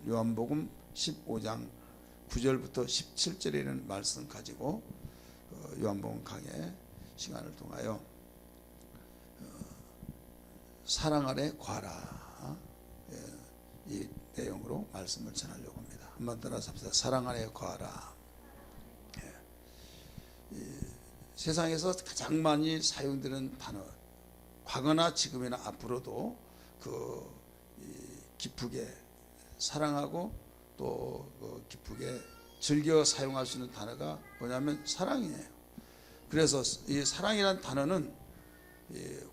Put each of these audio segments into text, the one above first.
요한복음 15장 9절부터 17절에 있는 말씀 가지고 요한복음 강의 시간을 통하여 사랑 안에 거하라, 이 내용으로 말씀을 전하려고 합니다. 한번 따라서 합시다. 사랑 안에 거하라. 세상에서 가장 많이 사용되는 단어, 과거나 지금이나 앞으로도 기쁘게 사랑하고 또 기쁘게 즐겨 사용할 수 있는 단어가 뭐냐면 사랑이에요. 그래서 이 사랑이라는 단어는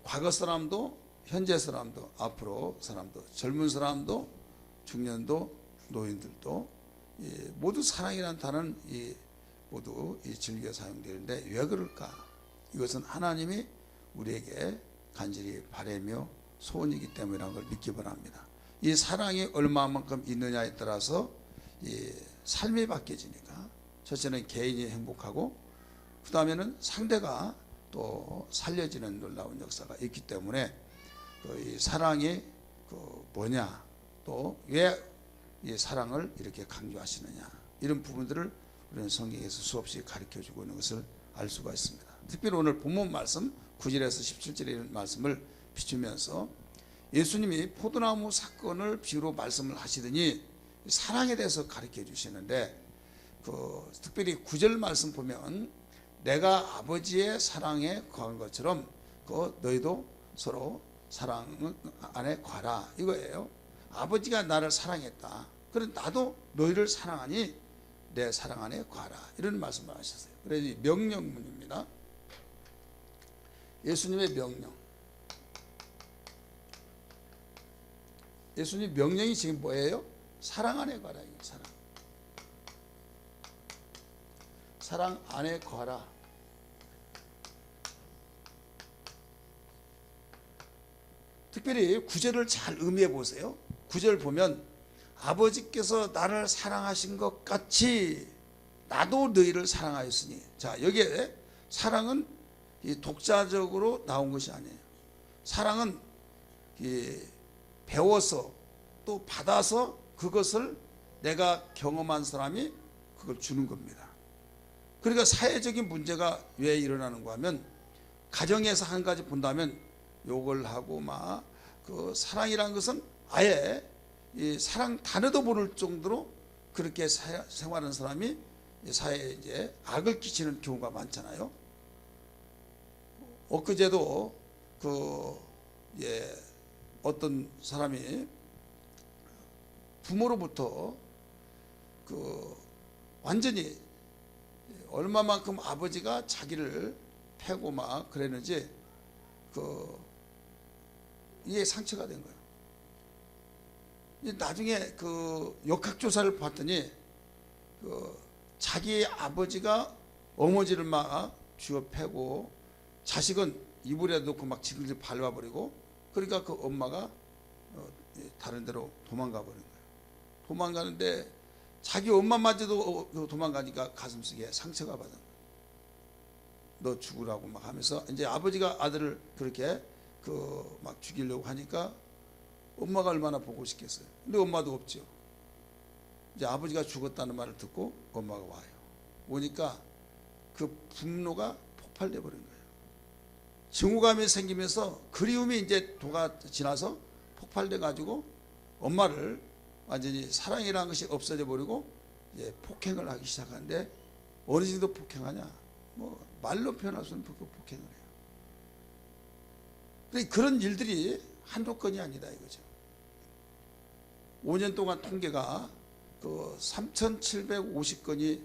과거 사람도 현재 사람도 앞으로 사람도 젊은 사람도 중년도 노인들도 모두 사랑이라는 단어는 모두 즐겨 사용되는데 왜 그럴까? 이것은 하나님이 우리에게 간절히 바라며 소원이기 때문이라는 걸 믿기 바랍니다. 이 사랑이 얼마만큼 있느냐에 따라서 이 삶이 바뀌어지니까 첫째는 개인이 행복하고 그 다음에는 상대가 또 살려지는 놀라운 역사가 있기 때문에 이 사랑이 뭐냐, 또 왜 이 사랑을 이렇게 강조하시느냐, 이런 부분들을 우리는 성경에서 수없이 가르쳐주고 있는 것을 알 수가 있습니다. 특별히 오늘 본문 말씀 9절에서 17절에 있는 말씀을 비추면서 예수님이 포도나무 사건을 비유로 말씀을 하시더니 사랑에 대해서 가르쳐 주시는데 특별히 9절 말씀 보면 내가 아버지의 사랑에 거한 것처럼 너희도 서로 사랑 안에 거하라 이거예요. 아버지가 나를 사랑했다. 그럼 나도 너희를 사랑하니 내 사랑 안에 거하라, 이런 말씀을 하셨어요. 그래서 명령문입니다. 예수님의 명령. 예수님 명령이 지금 뭐예요? 사랑 안에 거하라. 사랑 안에 거하라. 특별히 9절을 잘 의미해 보세요. 9절 보면 아버지께서 나를 사랑하신 것 같이 나도 너희를 사랑하였으니. 자, 여기에 사랑은 독자적으로 나온 것이 아니에요. 사랑은 배워서 또 받아서 그것을 내가 경험한 사람이 그걸 주는 겁니다. 그러니까 사회적인 문제가 왜 일어나는가 하면 가정에서 한 가지 본다면 욕을 하고 사랑이라는 것은 아예 이 사랑 단어도 모를 정도로 그렇게 생활하는 사람이 사회에 이제 악을 끼치는 경우가 많잖아요. 엊그제도 어떤 사람이 부모로부터 완전히 얼마만큼 아버지가 자기를 패고 그랬는지 이게 상처가 된 거예요. 나중에 역학조사를 봤더니 자기 아버지가 어머니를 쥐어 패고 자식은 이불에 넣고 지글지글 밟아버리고, 그러니까 그 엄마가 다른 데로 도망가 버린 거예요. 도망가는데 자기 엄마마저도 도망가니까 가슴속에 상처가 받은 거예요. 너 죽으라고 하면서 이제 아버지가 아들을 그렇게 죽이려고 하니까 엄마가 얼마나 보고 싶겠어요. 근데 엄마도 없죠. 이제 아버지가 죽었다는 말을 듣고 엄마가 와요. 오니까 그 분노가 폭발돼 버린 거예요. 증오감이 생기면서 그리움이 이제 도가 지나서 폭발돼 가지고 엄마를 완전히 사랑이라는 것이 없어져 버리고 이제 폭행을 하기 시작하는데, 어느 정도 폭행하냐? 말로 표현할 수 없는 폭행을 해요. 그런 일들이 한두 건이 아니다 이거죠. 5년 동안 통계가 3,750건이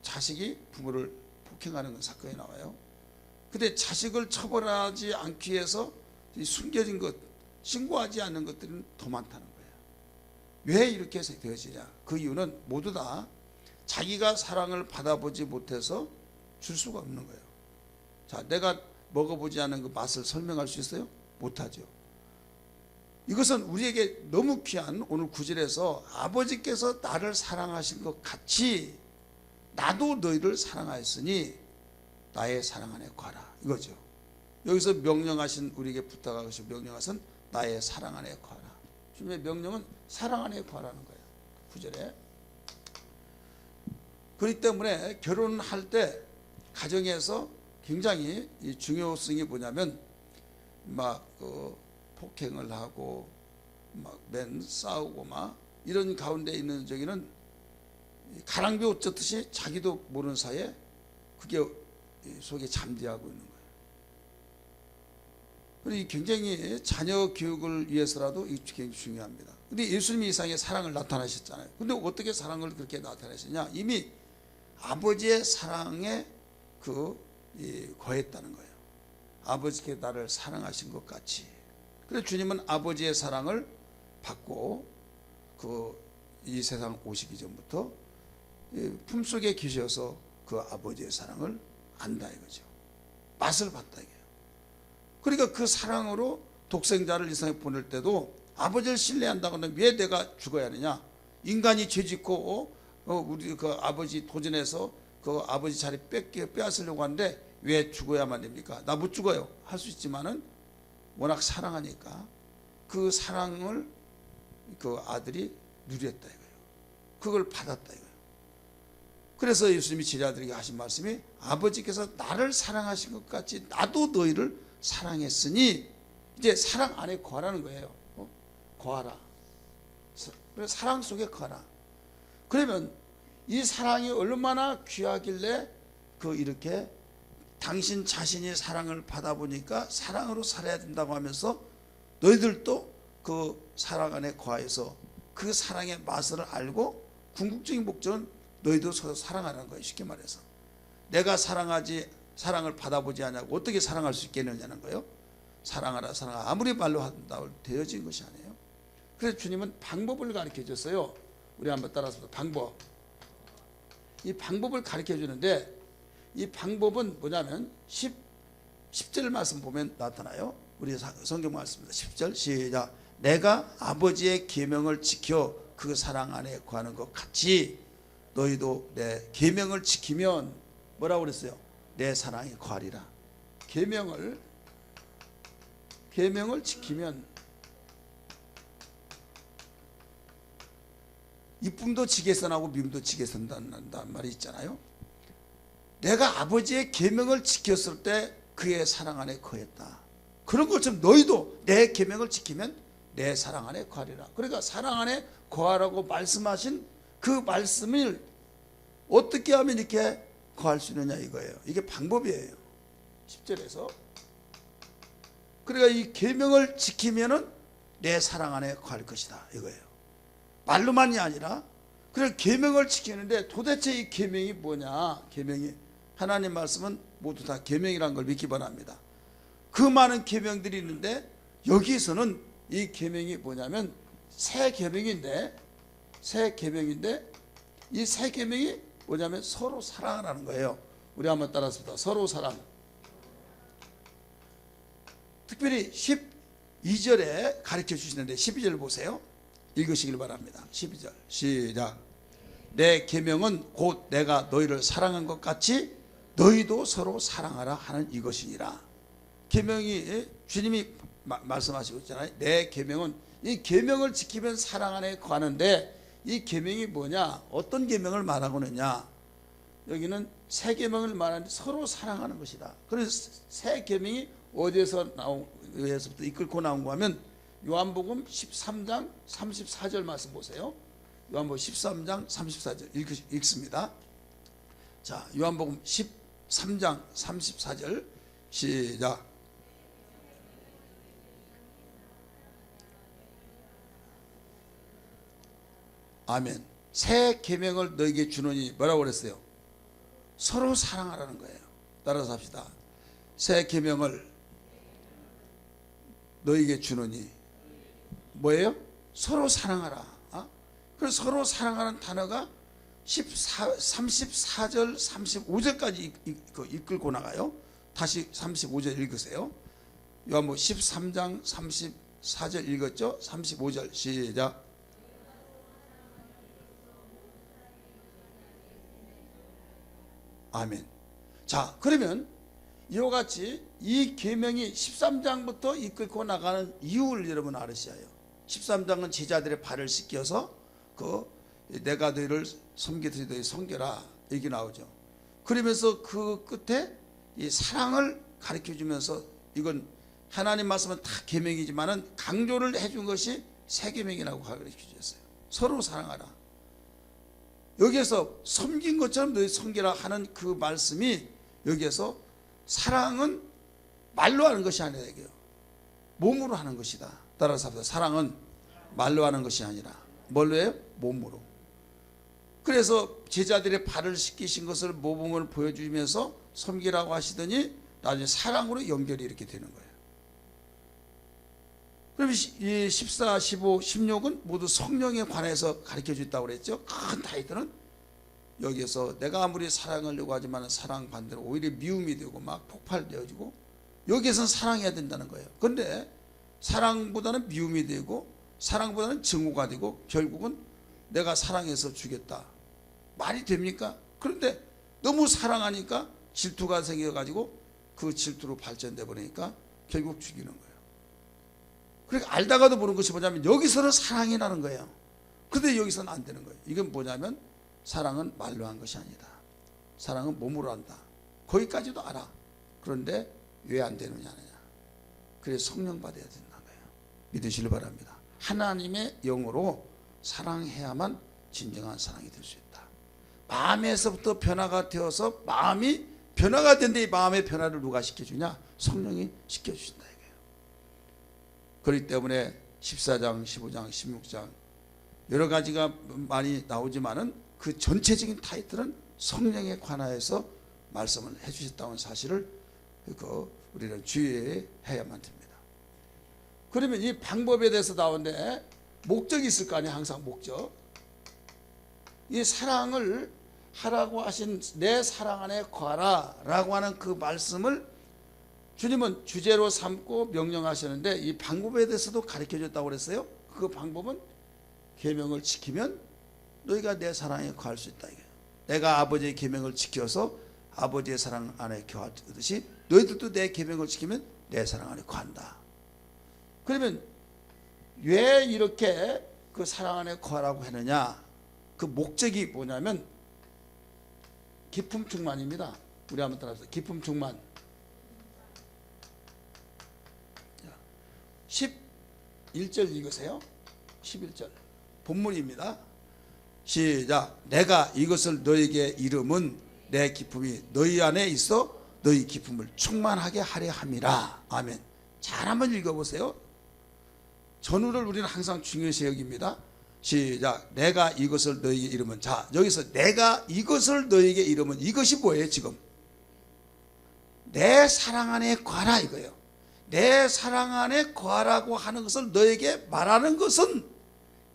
자식이 부모를 폭행하는 사건이 나와요. 근데 자식을 처벌하지 않기 위해서 숨겨진 것, 신고하지 않는 것들은 더 많다는 거예요. 왜 이렇게 되어지냐? 그 이유는 모두 다 자기가 사랑을 받아보지 못해서 줄 수가 없는 거예요. 자, 내가 먹어보지 않은 그 맛을 설명할 수 있어요? 못하죠. 이것은 우리에게 너무 귀한 오늘 9절에서 아버지께서 나를 사랑하신 것 같이 나도 너희를 사랑하였으니 나의 사랑 안에 거하라 이거죠. 여기서 명령하신, 우리에게 부탁하신 명령하신 나의 사랑 안에 거하라. 주님의 명령은 사랑 안에 거하라는 거예요. 9절에. 그렇기 때문에 결혼할 때 가정에서 굉장히 이 중요성이 뭐냐면 막 폭행을 하고 막 맨 싸우고 막 이런 가운데 있는 저기는 가랑비 옷 젖듯이 자기도 모르는 사이에 그게 속에 잠재하고 있는 거예요. 그리고 굉장히 자녀 교육을 위해서라도 이게 굉장히 중요합니다. 근데 예수님이 이 세상에 사랑을 나타내셨잖아요. 근데 어떻게 사랑을 그렇게 나타내셨냐? 이미 아버지의 사랑에 거했다는 거예요. 아버지께 나를 사랑하신 것 같이. 그래서 주님은 아버지의 사랑을 받고 이 세상 오시기 전부터 품속에 계셔서 그 아버지의 사랑을 안다 이거죠. 맛을 봤다 이게요. 그러니까 그 사랑으로 독생자를 이 세상에 보낼 때도 아버지를 신뢰한다고 하면 왜 내가 죽어야 하느냐? 인간이 죄짓고 우리 그 아버지 도전해서 그 아버지 자리 빼앗으려고 하는데 왜 죽어야만 됩니까? 나 못 죽어요. 할 수 있지만은 워낙 사랑하니까 그 사랑을 그 아들이 누렸다 이거예요. 그걸 받았다 이거예요. 그래서 예수님이 제자들에게 하신 말씀이 아버지께서 나를 사랑하신 것 같이 나도 너희를 사랑했으니 이제 사랑 안에 거하라는 거예요. 거하라. 그래서 사랑 속에 거하라. 그러면 이 사랑이 얼마나 귀하길래 이렇게 당신 자신이 사랑을 받아보니까 사랑으로 살아야 된다고 하면서 너희들도 그 사랑 안에 거하여서 그 사랑의 맛을 알고 궁극적인 목적은 너희도 서로 사랑하라는 거예요. 쉽게 말해서 내가 사랑을 받아보지 않냐고 어떻게 사랑할 수 있겠느냐는 거예요. 사랑하라 사랑하라 아무리 말로 한다고 되어진 것이 아니에요. 그래서 주님은 방법을 가르쳐 줬어요. 우리 한번 따라서 방법. 이 방법을 가르쳐 주는데 이 방법은 뭐냐면 10절 말씀 보면 나타나요. 우리 성경 말씀입니다. 10절 시작. 내가 아버지의 계명을 지켜 그 사랑 안에 거하는 것 같이 너희도 내 계명을 지키면 뭐라고 그랬어요? 내 사랑에 거하리라. 계명을 지키면 이쁨도 지게선하고 미움도 지게선다는 말이 있잖아요. 내가 아버지의 계명을 지켰을 때 그의 사랑 안에 거했다. 그런 것처럼 너희도 내 계명을 지키면 내 사랑 안에 거하리라. 그러니까 사랑 안에 거하라고 말씀하신 그 말씀을 어떻게 하면 이렇게 거할 수 있느냐 이거예요. 이게 방법이에요. 10절에서 그러니까 이 계명을 지키면은 내 사랑 안에 거할 것이다 이거예요. 말로만이 아니라 그래서 계명을 지키는데 도대체 이 계명이 뭐냐? 계명이 하나님 말씀은 모두 다 계명이라는 걸 믿기 바랍니다. 그 많은 계명들이 있는데 여기서는 이 계명이 뭐냐면 새 계명인데 이 새 계명이 뭐냐면 서로 사랑하라는 거예요. 우리 한번 따라서 서로 사랑. 특별히 12절에 가르쳐 주시는데 12절 보세요. 읽으시길 바랍니다. 12절 시작. 내 계명은 곧 내가 너희를 사랑한 것 같이 너희도 서로 사랑하라 하는 이것이니라. 계명이 주님이 말씀하시고 있잖아요. 내 계명은 이 계명을 지키면 사랑 안에 거하는데 이 계명이 뭐냐? 어떤 계명을 말하고 있느냐? 여기는 새 계명을 말하는데 서로 사랑하는 것이다. 그래서 새 계명이 어디에서부터 이끌고 나온 거 하면 요한복음 13장 34절 말씀 보세요. 요한복음 13장 34절 읽습니다. 자, 요한복음 13장 34절 시작. 아멘. 새 계명을 너에게 주노니 뭐라고 그랬어요? 서로 사랑하라는 거예요. 따라서 합시다. 새 계명을 너에게 주노니 뭐예요? 서로 사랑하라. 그래서 서로 사랑하는 단어가 34절 35절까지 이끌고 나가요. 다시 35절 읽으세요. 요한복음 13장 34절 읽었죠? 35절 시작. 아멘. 자, 그러면 이와 같이 이 계명이 13장부터 이끌고 나가는 이유를 여러분 알으셔야 해요. 13장은 제자들의 발을 씻겨서 내가 너희를 섬기듯이 너희 섬겨라 얘기 나오죠. 그러면서 그 끝에 이 사랑을 가르쳐 주면서, 이건 하나님 말씀은 다 계명이지만은 강조를 해준 것이 새 계명이라고 가르쳐 주셨어요. 서로 사랑하라. 여기에서 섬긴 것처럼 너희 섬기라 하는 그 말씀이, 여기에서 사랑은 말로 하는 것이 아니라 이게요, 몸으로 하는 것이다. 따라서 합시다. 사랑은 말로 하는 것이 아니라 뭘로 해요? 몸으로. 그래서 제자들의 발을 씻기신 것을 모범을 보여주면서 섬기라고 하시더니 나중에 사랑으로 연결이 이렇게 되는 거예요. 그럼 이 14, 15, 16은 모두 성령에 관해서 가르쳐 줬다고 그랬죠. 큰 타이틀은 여기에서 내가 아무리 사랑하려고 하지만 사랑 반대로 오히려 미움이 되고 막 폭발되어지고, 여기에서는 사랑해야 된다는 거예요. 그런데 사랑보다는 미움이 되고 사랑보다는 증오가 되고 결국은 내가 사랑해서 주겠다. 말이 됩니까? 그런데 너무 사랑하니까 질투가 생겨가지고 그 질투로 발전돼 버리니까 결국 죽이는 거예요. 그러니까 알다가도 모르는 것이 뭐냐면 여기서는 사랑이라는 거예요. 그런데 여기서는 안 되는 거예요. 이건 뭐냐면 사랑은 말로 한 것이 아니다. 사랑은 몸으로 한다. 거기까지도 알아. 그런데 왜 안 되느냐. 그래서 성령 받아야 된다는 거예요. 믿으시길 바랍니다. 하나님의 영으로 사랑해야만 진정한 사랑이 될 수 있다. 마음에서부터 변화가 되어서 마음이 변화가 된데, 이 마음의 변화를 누가 시켜주냐? 성령이 시켜주신다 이거예요. 그렇기 때문에 14장, 15장, 16장 여러 가지가 많이 나오지만은 그 전체적인 타이틀은 성령에 관하여서 말씀을 해주셨다는 사실을 우리는 주의해야만 됩니다. 그러면 이 방법에 대해서 나오는데 목적이 있을 거 아니에요. 항상 목적. 이 사랑을 하라고 하신 내 사랑 안에 거하라 라고 하는 그 말씀을 주님은 주제로 삼고 명령하시는데, 이 방법에 대해서도 가르쳐 줬다고 그랬어요. 그 방법은 계명을 지키면 너희가 내 사랑에 거할 수 있다 이거예요. 내가 아버지의 계명을 지켜서 아버지의 사랑 안에 거하듯이 너희들도 내 계명을 지키면 내 사랑 안에 거한다. 그러면 왜 이렇게 그 사랑 안에 거하라고 했느냐? 그 목적이 뭐냐면 기쁨 충만입니다. 우리 한번 따라서 기쁨 충만. 11절 읽으세요. 11절 본문입니다. 시작. 내가 이것을 너에게 이름은 내 기쁨이 너희 안에 있어 너희 기쁨을 충만하게 하려 함이라. 아멘. 잘 한번 읽어보세요. 전후를 우리는 항상 중요시 여깁니다. 시작. 내가 이것을 너에게 이름은. 자, 여기서 내가 이것을 너에게 이름은, 이것이 뭐예요? 지금 내 사랑 안에 거하라 이거예요. 내 사랑 안에 거하라고 하는 것을 너에게 말하는 것은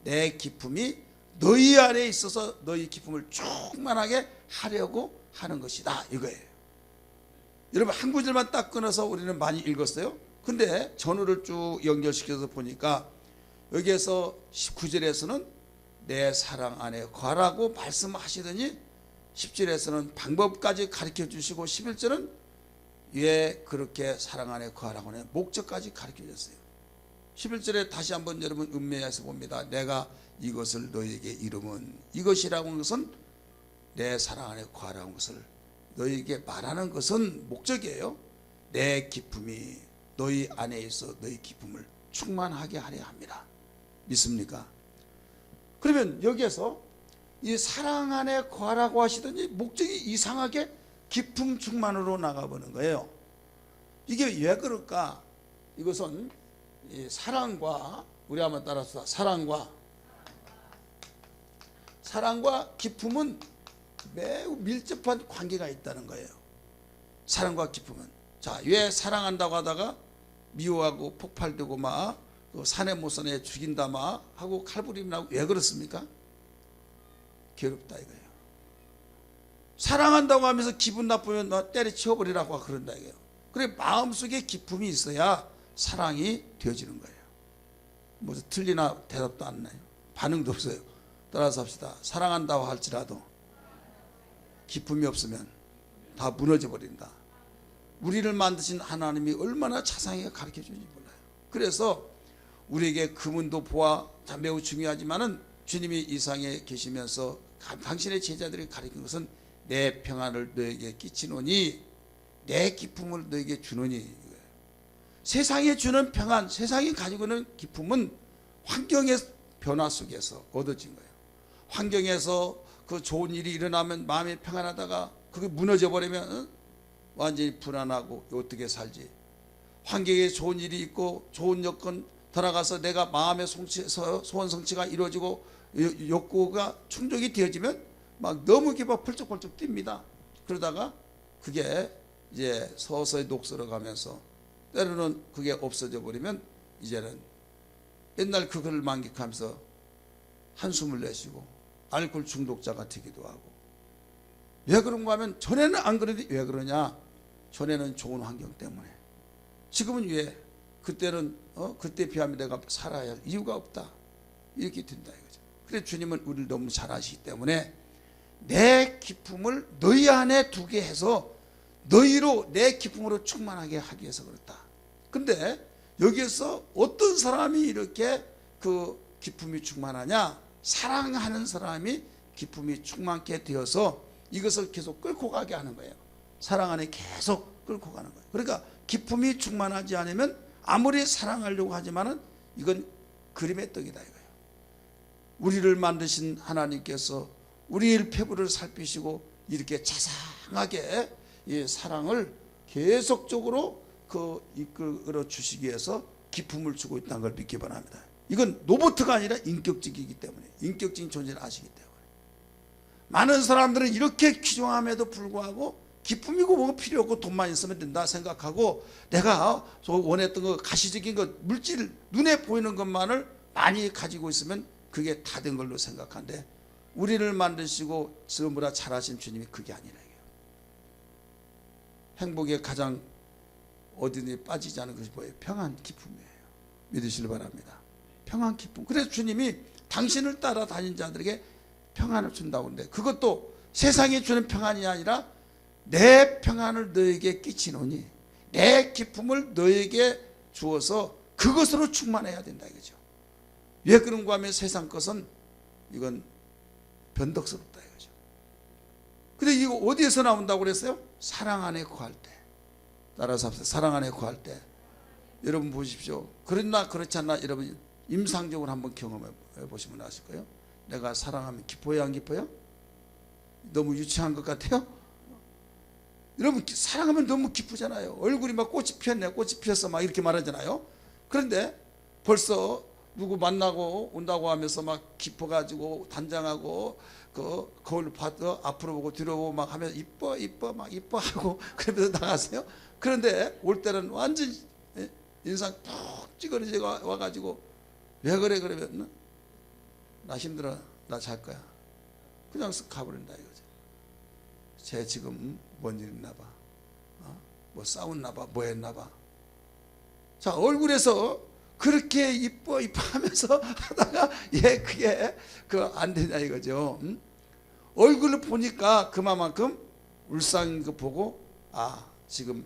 내 기쁨이 너희 안에 있어서 너희 기쁨을 충만하게 하려고 하는 것이다 이거예요. 여러분 한 구절만 딱 끊어서 우리는 많이 읽었어요. 근데 전후를 쭉 연결시켜서 보니까 여기에서 19절에서는 내 사랑 안에 거하라고 말씀하시더니 10절에서는 방법까지 가르쳐 주시고 11절은 왜 그렇게 사랑 안에 거하라고 하는 목적까지 가르쳐 줬어요. 11절에 다시 한번 여러분 음미해서 봅니다. 내가 이것을 너희에게 이름은, 이것이라고 하는 것은 내 사랑 안에 거하라고 하는 것을 너희에게 말하는 것은 목적이에요. 내 기쁨이 너희 안에 있어 너희 기쁨을 충만하게 하려 합니다. 믿습니까? 그러면 여기에서 이 사랑 안에 거하라고 하시더니 목적이 이상하게 기쁨 충만으로 나가보는 거예요. 이게 왜 그럴까? 이것은 이 사랑과, 우리 한번 따라서 사랑과 기쁨은 매우 밀접한 관계가 있다는 거예요. 사랑과 기쁨은. 자, 왜 사랑한다고 하다가 미워하고 폭발되고 막 산에 못 사내 죽인다 막 하고 칼부림이 나고 왜 그렇습니까? 괴롭다 이거예요. 사랑한다고 하면서 기분 나쁘면 너 때려치워버리라고 그런다 이거예요. 그래 마음속에 기쁨이 있어야 사랑이 되어지는 거예요. 뭐 틀리나 대답도 안 나요. 반응도 없어요. 따라서 합시다. 사랑한다고 할지라도 기쁨이 없으면 다 무너져 버린다. 우리를 만드신 하나님이 얼마나 자상하게 가르쳐 주는지 몰라요. 그래서 우리에게 금은도 보아 다 매우 중요하지만은 주님이 이 상에 계시면서 당신의 제자들이 가르친 것은 내 평안을 너에게 끼치노니 내 기쁨을 너에게 주노니. 세상에 주는 평안, 세상이 가지고 있는 기쁨은 환경의 변화 속에서 얻어진 거예요. 환경에서 그 좋은 일이 일어나면 마음이 평안하다가 그게 무너져 버리면 완전히 불안하고 어떻게 살지. 환경에 좋은 일이 있고 좋은 여건 들어가서 내가 마음의 소원 성취가 이루어지고 욕구가 충족이 되어지면 막 너무 기뻐 펄쩍펄쩍 뜁니다. 그러다가 그게 이제 서서히 녹슬어 가면서 때로는 그게 없어져 버리면 이제는 옛날 그걸 만끽하면서 한숨을 내쉬고 알코올 중독자가 되기도 하고. 왜 그런가 하면 전에는 안 그랬는데 왜 그러냐. 전에는 좋은 환경 때문에. 지금은 왜? 그때는 그때 비하면 내가 살아야 할 이유가 없다. 이렇게 된다 이거죠. 그래서 주님은 우리를 너무 잘 아시기 때문에 내 기쁨을 너희 안에 두게 해서 너희로 내 기쁨으로 충만하게 하기 위해서 그렇다. 근데 여기에서 어떤 사람이 이렇게 그 기쁨이 충만하냐? 사랑하는 사람이 기쁨이 충만케 되어서 이것을 계속 끌고 가게 하는 거예요. 사랑 안에 계속 끌고 가는 거예요. 그러니까 기쁨이 충만하지 않으면 아무리 사랑하려고 하지만은 이건 그림의 떡이다 이거예요. 우리를 만드신 하나님께서 우리의 폐부를 살피시고 이렇게 자상하게 이 사랑을 계속적으로 이끌어 주시기 위해서 기쁨을 주고 있다는 걸 믿기 바랍니다. 이건 로봇가 아니라 인격적이기 때문에, 인격적인 존재를 아시기 때문에. 많은 사람들은 이렇게 귀중함에도 불구하고 기쁨이고 뭐가 필요 없고 돈만 있으면 된다 생각하고 내가 원했던 거 가시적인 것, 물질, 눈에 보이는 것만을 많이 가지고 있으면 그게 다 된 걸로 생각하는데 우리를 만드시고 전부라 잘하신 주님이 그게 아니라 이게요. 행복에 가장 어디든지 빠지지 않은 것이 뭐예요? 평안, 기쁨이에요. 믿으시길 바랍니다. 평안, 기쁨. 그래서 주님이 당신을 따라다닌 자들에게 평안을 준다고 하는데 그것도 세상이 주는 평안이 아니라 내 평안을 너에게 끼치노니 내 기쁨을 너에게 주어서 그것으로 충만해야 된다 이거죠. 왜 그런가 하면 세상 것은 이건 변덕스럽다 이거죠. 근데 이거 어디에서 나온다고 그랬어요? 사랑 안에 거할 때. 따라서 합시다. 사랑 안에 거할 때. 여러분 보십시오. 그러나 그렇지 않나 여러분 임상적으로 한번 경험해 보시면 아실 거예요. 내가 사랑하면 기뻐요 안 기뻐요? 너무 유치한 것 같아요? 여러분 사랑하면 너무 기쁘잖아요. 얼굴이 막 꽃이 피었네, 꽃이 피었어 막 이렇게 말하잖아요. 그런데 벌써 누구 만나고 온다고 하면서 막 기뻐가지고 단장하고 그 거울 봐도 앞으로 보고 뒤로 보고 막 하면서 이뻐 이뻐 막 이뻐하고 그러면서 나가세요. 그런데 올 때는 완전 인상 푹 찌그러져 와가지고 왜 그래 그러면 나 힘들어 나 잘 거야 그냥 쓱 가버린다 이거죠. 쟤 지금 뭔 일 있나 봐. 뭐 싸웠나 봐. 뭐 했나 봐. 자 얼굴에서 그렇게 이뻐 하면서 하다가 그게 안 되냐 이거죠. 얼굴을 보니까 그만큼 울상인 거 보고 지금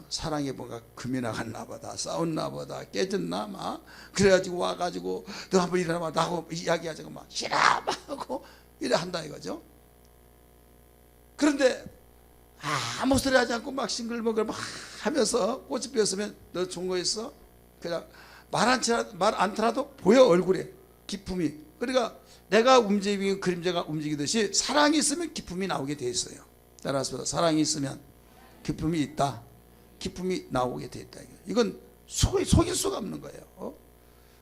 사랑에 뭔가 금이 나갔나 보다, 싸웠나 보다, 깨졌나 막 그래가지고 와가지고 너 한번 일어나봐 나하고 이야기하자고 막 싫어 막 하고 이래 한다 이거죠. 그런데 아무 소리 하지 않고 막 싱글벙글 막 하면서 꽃이 피었으면 너 좋은 거 있어? 그냥 말 않더라도 보여 얼굴에 기쁨이. 그러니까 내가 움직이면 그림자가 움직이듯이 사랑이 있으면 기쁨이 나오게 돼 있어요. 따라서 사랑이 있으면 기쁨이 있다. 기쁨이 나오게 돼 있다. 이건 속일 수가 없는 거예요.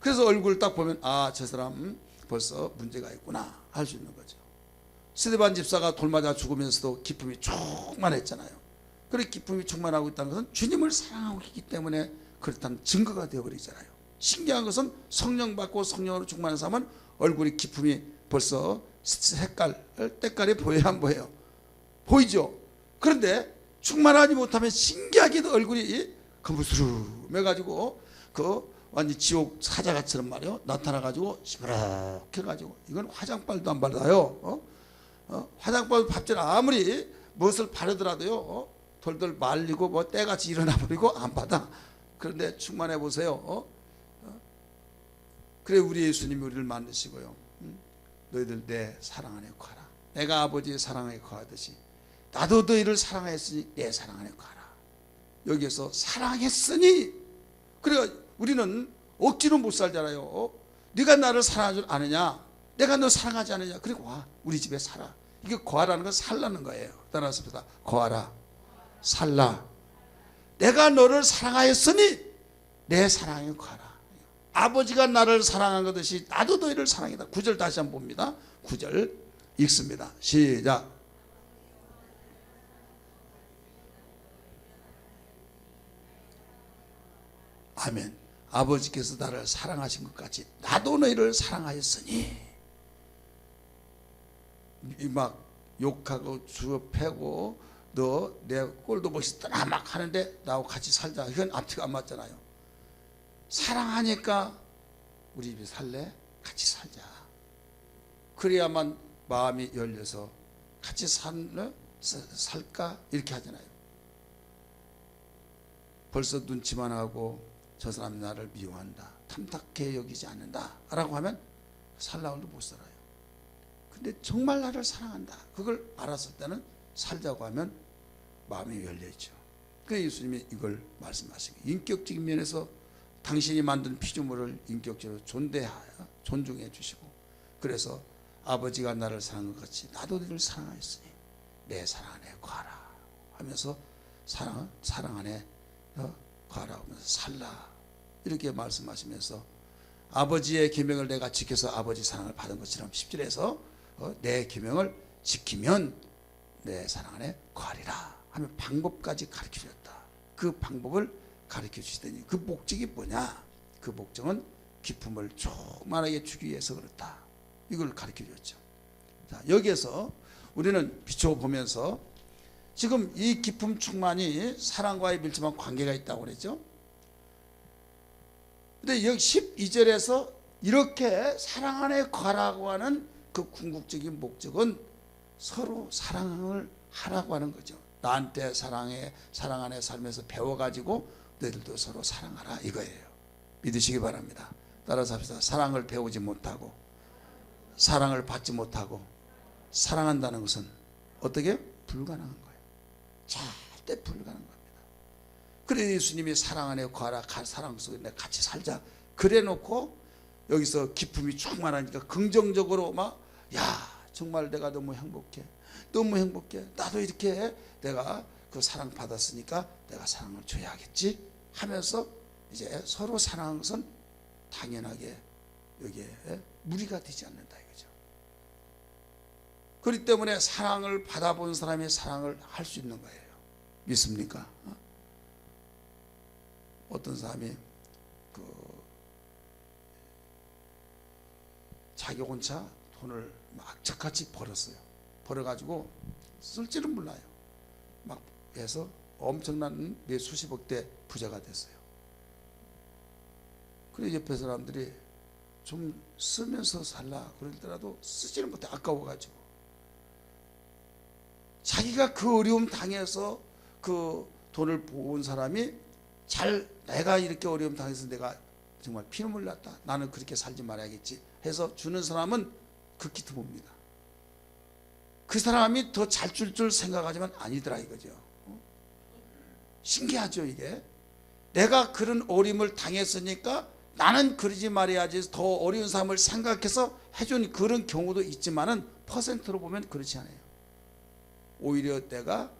그래서 얼굴을 딱 보면 저 사람 벌써 문제가 있구나 할 수 있는 거죠. 스데반 집사가 돌 맞아 죽으면서도 기쁨이 충만했잖아요. 그렇게 기쁨이 충만하고 있다는 것은 주님을 사랑하고 있기 때문에 그렇다는 증거가 되어버리잖아요. 신기한 것은 성령 받고 성령으로 충만한 사람은 얼굴이 기쁨이 벌써 때깔이 보여야 안 보여요? 보이죠? 그런데 충만하지 못하면 신기하게도 얼굴이 거무스름해가지고 완전 지옥 사자같이처럼 말이요 나타나가지고 시무룩해가지고 이건 화장빨도 안 발라요. 화장빨 밥질 아무리 무엇을 바르더라도요 돌돌 말리고 뭐 때같이 일어나 버리고 안 받아. 그런데 충만해 보세요. 그래 우리 예수님이 우리를 만드시고요. 너희들 내 사랑 안에 거하라. 내가 아버지의 사랑 안에 거하듯이 나도 너희를 사랑하였으니 내 사랑 안에 거하라. 여기에서 사랑했으니, 그래 우리는 억지로 못 살잖아요. 네가 나를 사랑하지 않느냐, 내가 너 사랑하지 않느냐, 그리고 와 우리 집에 살아. 이게 거하라는 건 살라는 거예요. 따라서 거하라, 살라. 내가 너를 사랑하였으니 내 사랑에 거하라. 아버지가 나를 사랑한 것듯이 나도 너희를 사랑했다. 9절 다시 한번 봅니다. 9절 읽습니다. 시작. 아멘. 아버지께서 나를 사랑하신 것 같이 나도 너희를 사랑하였으니. 막 욕하고 주어 패고 너 내 꼴도 멋있더라 막 하는데 나하고 같이 살자, 이건 앞뒤가 안 맞잖아요. 사랑하니까 우리 집에 살래? 같이 살자. 그래야만 마음이 열려서 같이 살까? 이렇게 하잖아요. 벌써 눈치만 하고 저 사람이 나를 미워한다, 탐탁해 여기지 않는다 라고 하면 살라고도 못 살아요. 근데 정말 나를 사랑한다, 그걸 알았을 때는 살자고 하면 마음이 열려있죠. 그래서 예수님이 이걸 말씀하시고, 인격적인 면에서 당신이 만든 피조물을 인격적으로 존대하여 존중해 주시고, 그래서 아버지가 나를 사랑한 것 같이 나도 너를 사랑하였으니 내 사랑 안에 거하라 하면서 사랑 안에 거하라 하면서 살라, 이렇게 말씀하시면서 아버지의 계명을 내가 지켜서 아버지 사랑을 받은 것처럼 10절에서 내 계명을 지키면 내 사랑 안에 거하리라 하면 방법까지 가르쳐 주셨다. 그 방법을 가르쳐 주시더니 그 목적이 뭐냐? 그 목적은 기쁨을 충만하게 주기 위해서 그렇다. 이걸 가르쳐 주셨죠. 자, 여기에서 우리는 비춰보면서 지금 이 기쁨 충만이 사랑과의 밀접한 관계가 있다고 그랬죠. 근데 여기 12절에서 이렇게 사랑 안에 거하라고 하는 그 궁극적인 목적은 서로 사랑을 하라고 하는 거죠. 나한테 사랑 안에 살면서 배워가지고 너희들도 서로 사랑하라 이거예요. 믿으시기 바랍니다. 따라서 합시다. 사랑을 배우지 못하고 사랑을 받지 못하고 사랑한다는 것은 어떻게? 불가능한 거예요. 절대 불가능한 겁니다. 그래 예수님이 사랑 안에 거하라, 사랑 속에 같이 살자 그래 놓고 여기서 기쁨이 충만하니까 긍정적으로 막, 야 정말 내가 너무 행복해, 너무 행복해, 나도 이렇게 내가 그 사랑 받았으니까 내가 사랑을 줘야겠지 하면서 이제 서로 사랑하는 것은 당연하게 여기에 무리가 되지 않는다 이거죠. 그렇기 때문에 사랑을 받아본 사람이 사랑을 할 수 있는 거예요. 믿습니까? 어떤 사람이 자기 혼자 돈을 막 악착같이 벌었어요. 벌어가지고 쓸 줄은 몰라요. 막 해서 엄청난 몇 수십억대 부자가 됐어요. 그래 옆에 사람들이 좀 쓰면서 살라 그러더라도 쓰지는 못해, 아까워가지고. 자기가 그 어려움 당해서 그 돈을 모은 사람이 내가 이렇게 어려움 당해서 내가 정말 피눈물 났다, 나는 그렇게 살지 말아야겠지 해서 주는 사람은 극히 드뭅니다. 그 사람이 더 잘 줄 줄 생각하지만 아니더라 이거죠. 신기하죠 이게. 내가 그런 어려움을 당했으니까 나는 그러지 말아야지 더 어려운 사람을 생각해서 해준 그런 경우도 있지만은 퍼센트로 보면 그렇지 않아요. 오히려 내가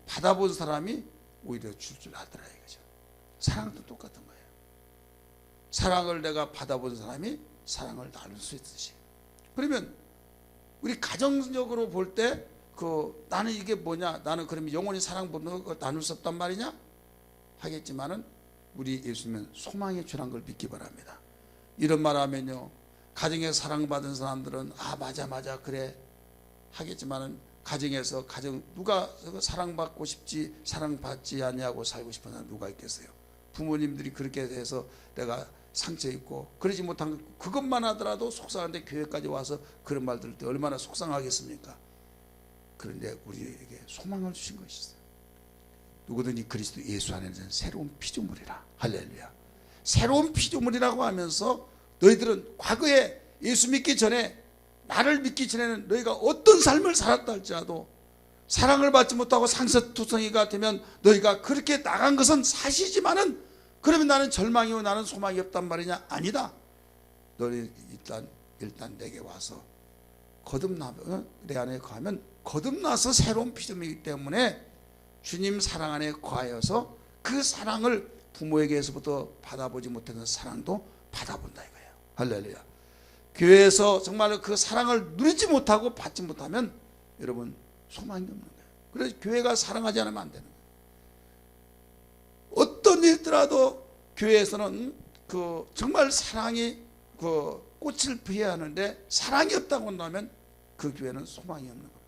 받아본 사람이 오히려 줄 알더라 이거죠. 사랑도 똑같은 거예요. 사랑을 내가 받아본 사람이 사랑을 나눌 수 있듯이. 그러면 우리 가정적으로 볼 때 나는 이게 뭐냐, 나는 그러면 영원히 사랑받는 거 나눌 수 없단 말이냐 하겠지만은 우리 예수님은 소망의 주란 걸 믿기 바랍니다. 이런 말 하면요, 가정에서 사랑받은 사람들은 맞아 그래 하겠지만은 가정에서 누가 사랑받고 싶지 사랑받지 않냐고 살고 싶은 사람 누가 있겠어요? 부모님들이 그렇게 해서 내가 상처 있고 그러지 못한 그것만 하더라도 속상한데 교회까지 와서 그런 말 들을 때 얼마나 속상하겠습니까? 그런데 우리에게 소망을 주신 것이 있어요. 누구든지 그리스도 예수 안에는 새로운 피조물이라. 할렐루야. 새로운 피조물이라고 하면서 너희들은 과거에 예수 믿기 전에, 나를 믿기 전에는 너희가 어떤 삶을 살았다 할지라도 사랑을 받지 못하고 상처투성이가 되면 너희가 그렇게 나간 것은 사실이지만은, 그러면 나는 절망이고 나는 소망이 없단 말이냐? 아니다. 너희 일단 내게 와서 내 안에 거하면 거듭나서 새로운 피조물이기 때문에 주님 사랑 안에 거하여서 그 사랑을 부모에게서부터 받아보지 못했던 사랑도 받아본다 이거예요. 할렐루야. 교회에서 정말로 그 사랑을 누리지 못하고 받지 못하면 여러분 소망이 없는 거예요. 그래서 교회가 사랑하지 않으면 안 되는 거예요. 어떤 일더라도 교회에서는 정말 사랑이 꽃을 피워야 하는데 사랑이 없다고 한다면 그 교회는 소망이 없는 겁니다.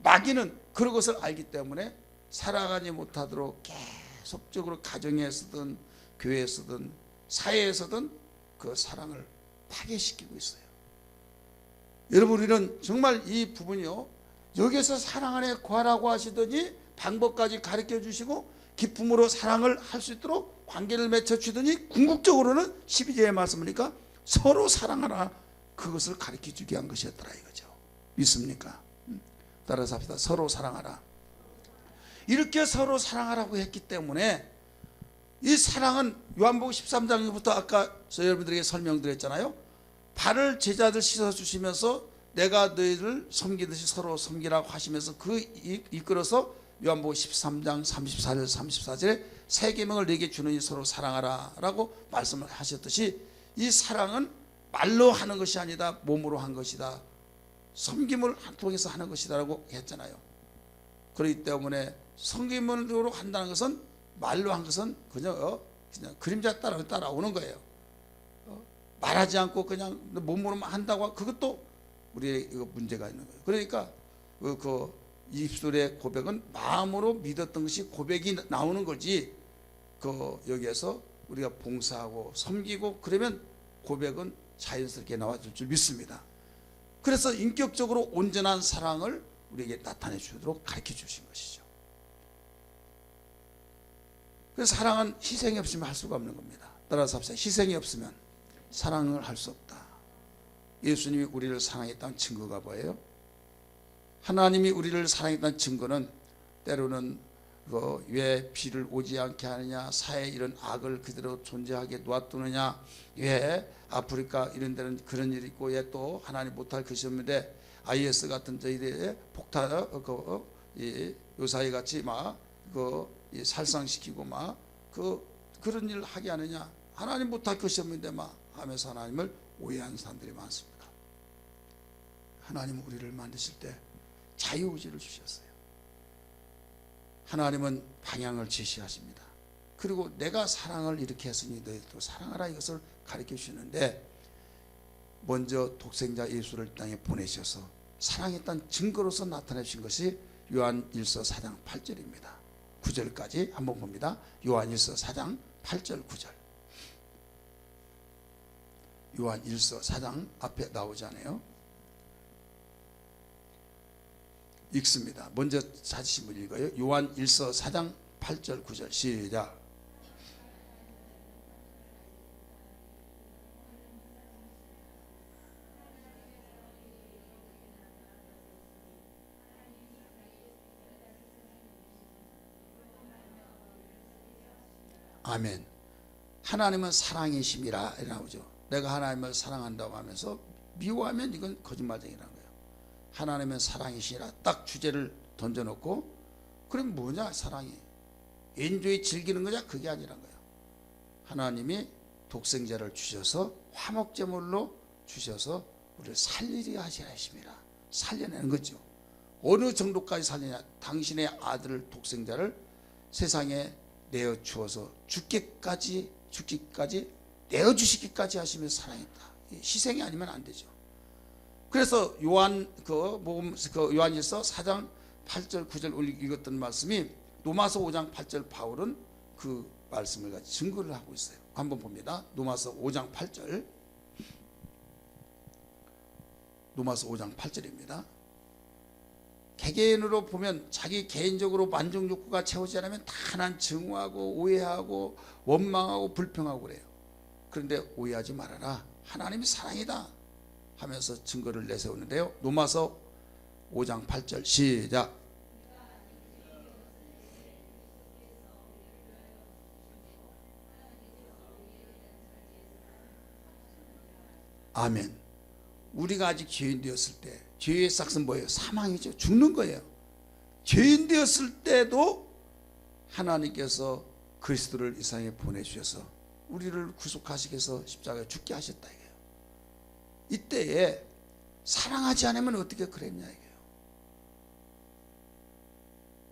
마귀는 그런 것을 알기 때문에 살아가지 못하도록 계속적으로 가정에서든 교회에서든 사회에서든 그 사랑을 파괴시키고 있어요. 여러분, 우리는 정말 이 부분이요, 여기서 사랑 안에 거하라고 하시더니 방법까지 가르쳐 주시고 기쁨으로 사랑을 할 수 있도록 관계를 맺어 주더니 궁극적으로는 12절의 말씀이니까 서로 사랑하라, 그것을 가르쳐 주게 한 것이었더라 이거죠. 믿습니까? 따라서 합시다. 서로 사랑하라. 이렇게 서로 사랑하라고 했기 때문에 이 사랑은 요한복음 13장부터 아까 저 여러분들에게 설명드렸잖아요. 발을 제자들 씻어주시면서 내가 너희를 섬기듯이 서로 섬기라고 하시면서 이끌어서 요한복음 13장 34절에 새 계명을 내게 주느니 서로 사랑하라 라고 말씀을 하셨듯이, 이 사랑은 말로 하는 것이 아니다, 몸으로 한 것이다, 섬김을 통해서 하는 것이다 라고 했잖아요. 그렇기 때문에 섬김으로 한다는 것은, 말로 한 것은 그냥 그림자 따라오는 거예요. 말하지 않고 그냥 몸으로만 한다고, 그것도 우리의 문제가 있는 거예요. 그러니까 그 입술의 고백은 마음으로 믿었던 것이 고백이 나오는 거지, 여기에서 우리가 봉사하고 섬기고 그러면 고백은 자연스럽게 나와줄 줄 믿습니다. 그래서 인격적으로 온전한 사랑을 우리에게 나타내 주도록 가르쳐 주신 것이죠. 그래서 사랑은 희생이 없으면 할 수가 없는 겁니다. 따라서 합시다. 희생이 없으면 사랑을 할 수 없다. 예수님이 우리를 사랑했다는 증거가 뭐예요? 하나님이 우리를 사랑했다는 증거는 때로는 왜 비를 오지 않게 하느냐, 사회에 이런 악을 그대로 존재하게 놔두느냐, 왜 아프리카 이런 데는 그런 일이 있고 왜 또 하나님 못할 것이 없는데 IS 같은 저희들의 폭탄 요사이 같이 살상시키고 그런 일을 하게 하느냐, 하나님 못할 것이 없는데 하면서 하나님을 오해하는 사람들이 많습니다. 하나님은 우리를 만드실 때 자유의지를 주셨어요. 하나님은 방향을 제시하십니다. 그리고 내가 사랑을 이렇게 했으니 너희도 사랑하라, 이것을 가르쳐 주시는데, 먼저 독생자 예수를 땅에 보내셔서 사랑했다는 증거로서 나타내 주신 것이 요한 1서 4장 8절입니다. 9절까지 한번 봅니다. 요한 1서 4장 8절 9절. 요한 1서 4장 앞에 나오지 않아요? 읽습니다. 먼저 찾으신 분 읽어요. 요한 1서 4장 8절 9절 시작. 아멘. 하나님은 사랑이심이라 나오죠. 내가 하나님을 사랑한다고 하면서 미워하면 이건 거짓말쟁이라는 거예요. 하나님은 사랑이시라 딱 주제를 던져놓고, 그럼 뭐냐 사랑이? 엔조이 즐기는 거냐? 그게 아니란 거예요. 하나님이 독생자를 주셔서 화목제물로 주셔서 우리를 살리게 하시라 하심이라, 살려내는 거죠. 어느 정도까지 살리냐? 당신의 아들을, 독생자를 세상에 내어주어서 죽기까지 내어주시기까지 하시면서 사랑했다. 희생이 아니면 안 되죠. 그래서 요한일서 4장 8절 9절 읽었던 말씀이 로마서 5장 8절 바울은 그 말씀을 가지고 증거를 하고 있어요. 한번 봅니다. 로마서 5장 8절. 로마서 5장 8절입니다. 개개인으로 보면 자기 개인적으로 만족 욕구가 채우지 않으면 다 난 증오하고 오해하고 원망하고 불평하고 그래요. 그런데 오해하지 말아라. 하나님이 사랑이다 하면서 증거를 내세우는데요. 로마서 5장 8절 시작. 아멘. 우리가 아직 죄인 되었을 때, 죄의 삭은 뭐예요? 사망이죠. 죽는 거예요. 죄인 되었을 때도 하나님께서 그리스도를 이 세상에 보내주셔서 우리를 구속하시기 위해서 십자가에 죽게 하셨다 이게요. 이때에 사랑하지 않으면 어떻게 그랬냐 이게요.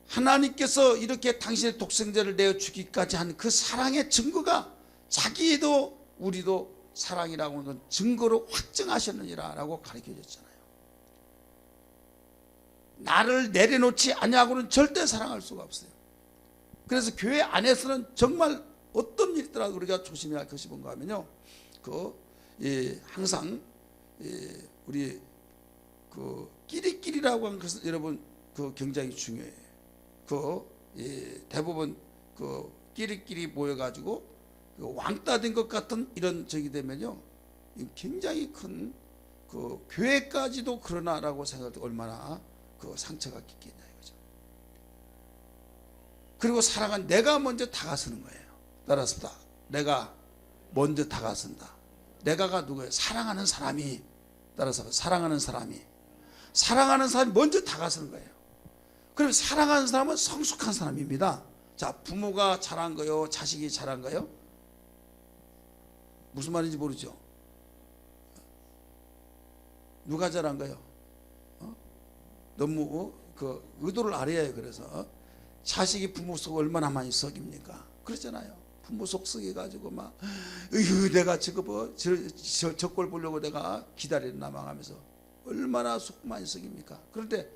하나님께서 이렇게 당신의 독생자를 내어 주기까지 한 그 사랑의 증거가 자기도 우리도 사랑이라고 하는 증거로 확증하셨느니라 라고 가르쳐 줬잖아요. 나를 내려놓지 아니하고는 절대 사랑할 수가 없어요. 그래서 교회 안에서는 정말 어떤 일이더라도 우리가 조심해야 할 것이 뭔가 하면요, 항상 우리 끼리끼리라고 하는 것은 여러분 굉장히 중요해요. 대부분 끼리끼리 모여가지고 왕따 된 것 같은 이런 적이 되면요, 굉장히 큰 교회까지도 그러나라고 생각할 때 얼마나 상처가 깊겠냐 이거죠. 그리고 사랑은 내가 먼저 다가서는 거예요. 따라서 내가 먼저 다가선다. 내가가 누구예요? 사랑하는 사람이. 따라서 사랑하는 사람이 먼저 다가서는 거예요. 그럼 사랑하는 사람은 성숙한 사람입니다. 자, 부모가 잘한 거요, 자식이 잘한 거요? 무슨 말인지 모르죠? 누가 잘한 거요? 너무 의도를 알아야 해요. 그래서 자식이 부모 속 얼마나 많이 썩입니까? 그렇잖아요. 부모 속 썩여가지고 막 내가 저 꼴 보려고 내가 기다리나 망하면서 얼마나 속 많이 썩입니까? 그런데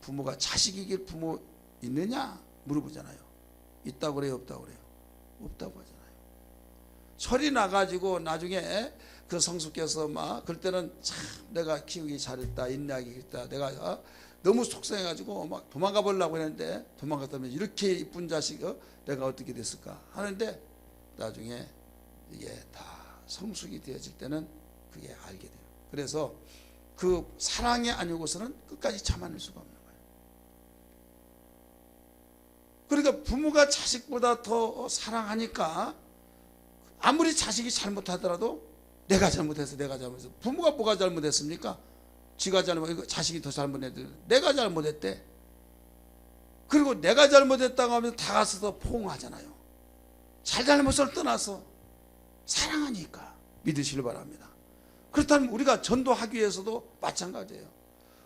부모가 자식이길 부모 있느냐 물어보잖아요. 있다고 그래요, 없다고 그래요? 없다고 하잖아요. 철이 나가지고 나중에 그 성숙해서 막 그럴 때는 참 내가 키우기 잘했다, 인내하기 했다, 내가 너무 속상해가지고 막 도망가 보려고 했는데 도망갔다면 이렇게 이쁜 자식 내가 어떻게 됐을까 하는데 나중에 이게 다 성숙이 되어질 때는 그게 알게 돼요. 그래서 그 사랑이 아니고서는 끝까지 참아낼 수가 없는 거예요. 그러니까 부모가 자식보다 더 사랑하니까 아무리 자식이 잘못하더라도 내가 잘못해서 부모가 뭐가 잘못했습니까? 지가 자식이 더 잘못했대. 내가 잘못했대. 그리고 내가 잘못했다고 하면 다 가서 포옹하잖아요. 잘못을 떠나서 사랑하니까 믿으시길 바랍니다. 그렇다면 우리가 전도하기 위해서도 마찬가지예요.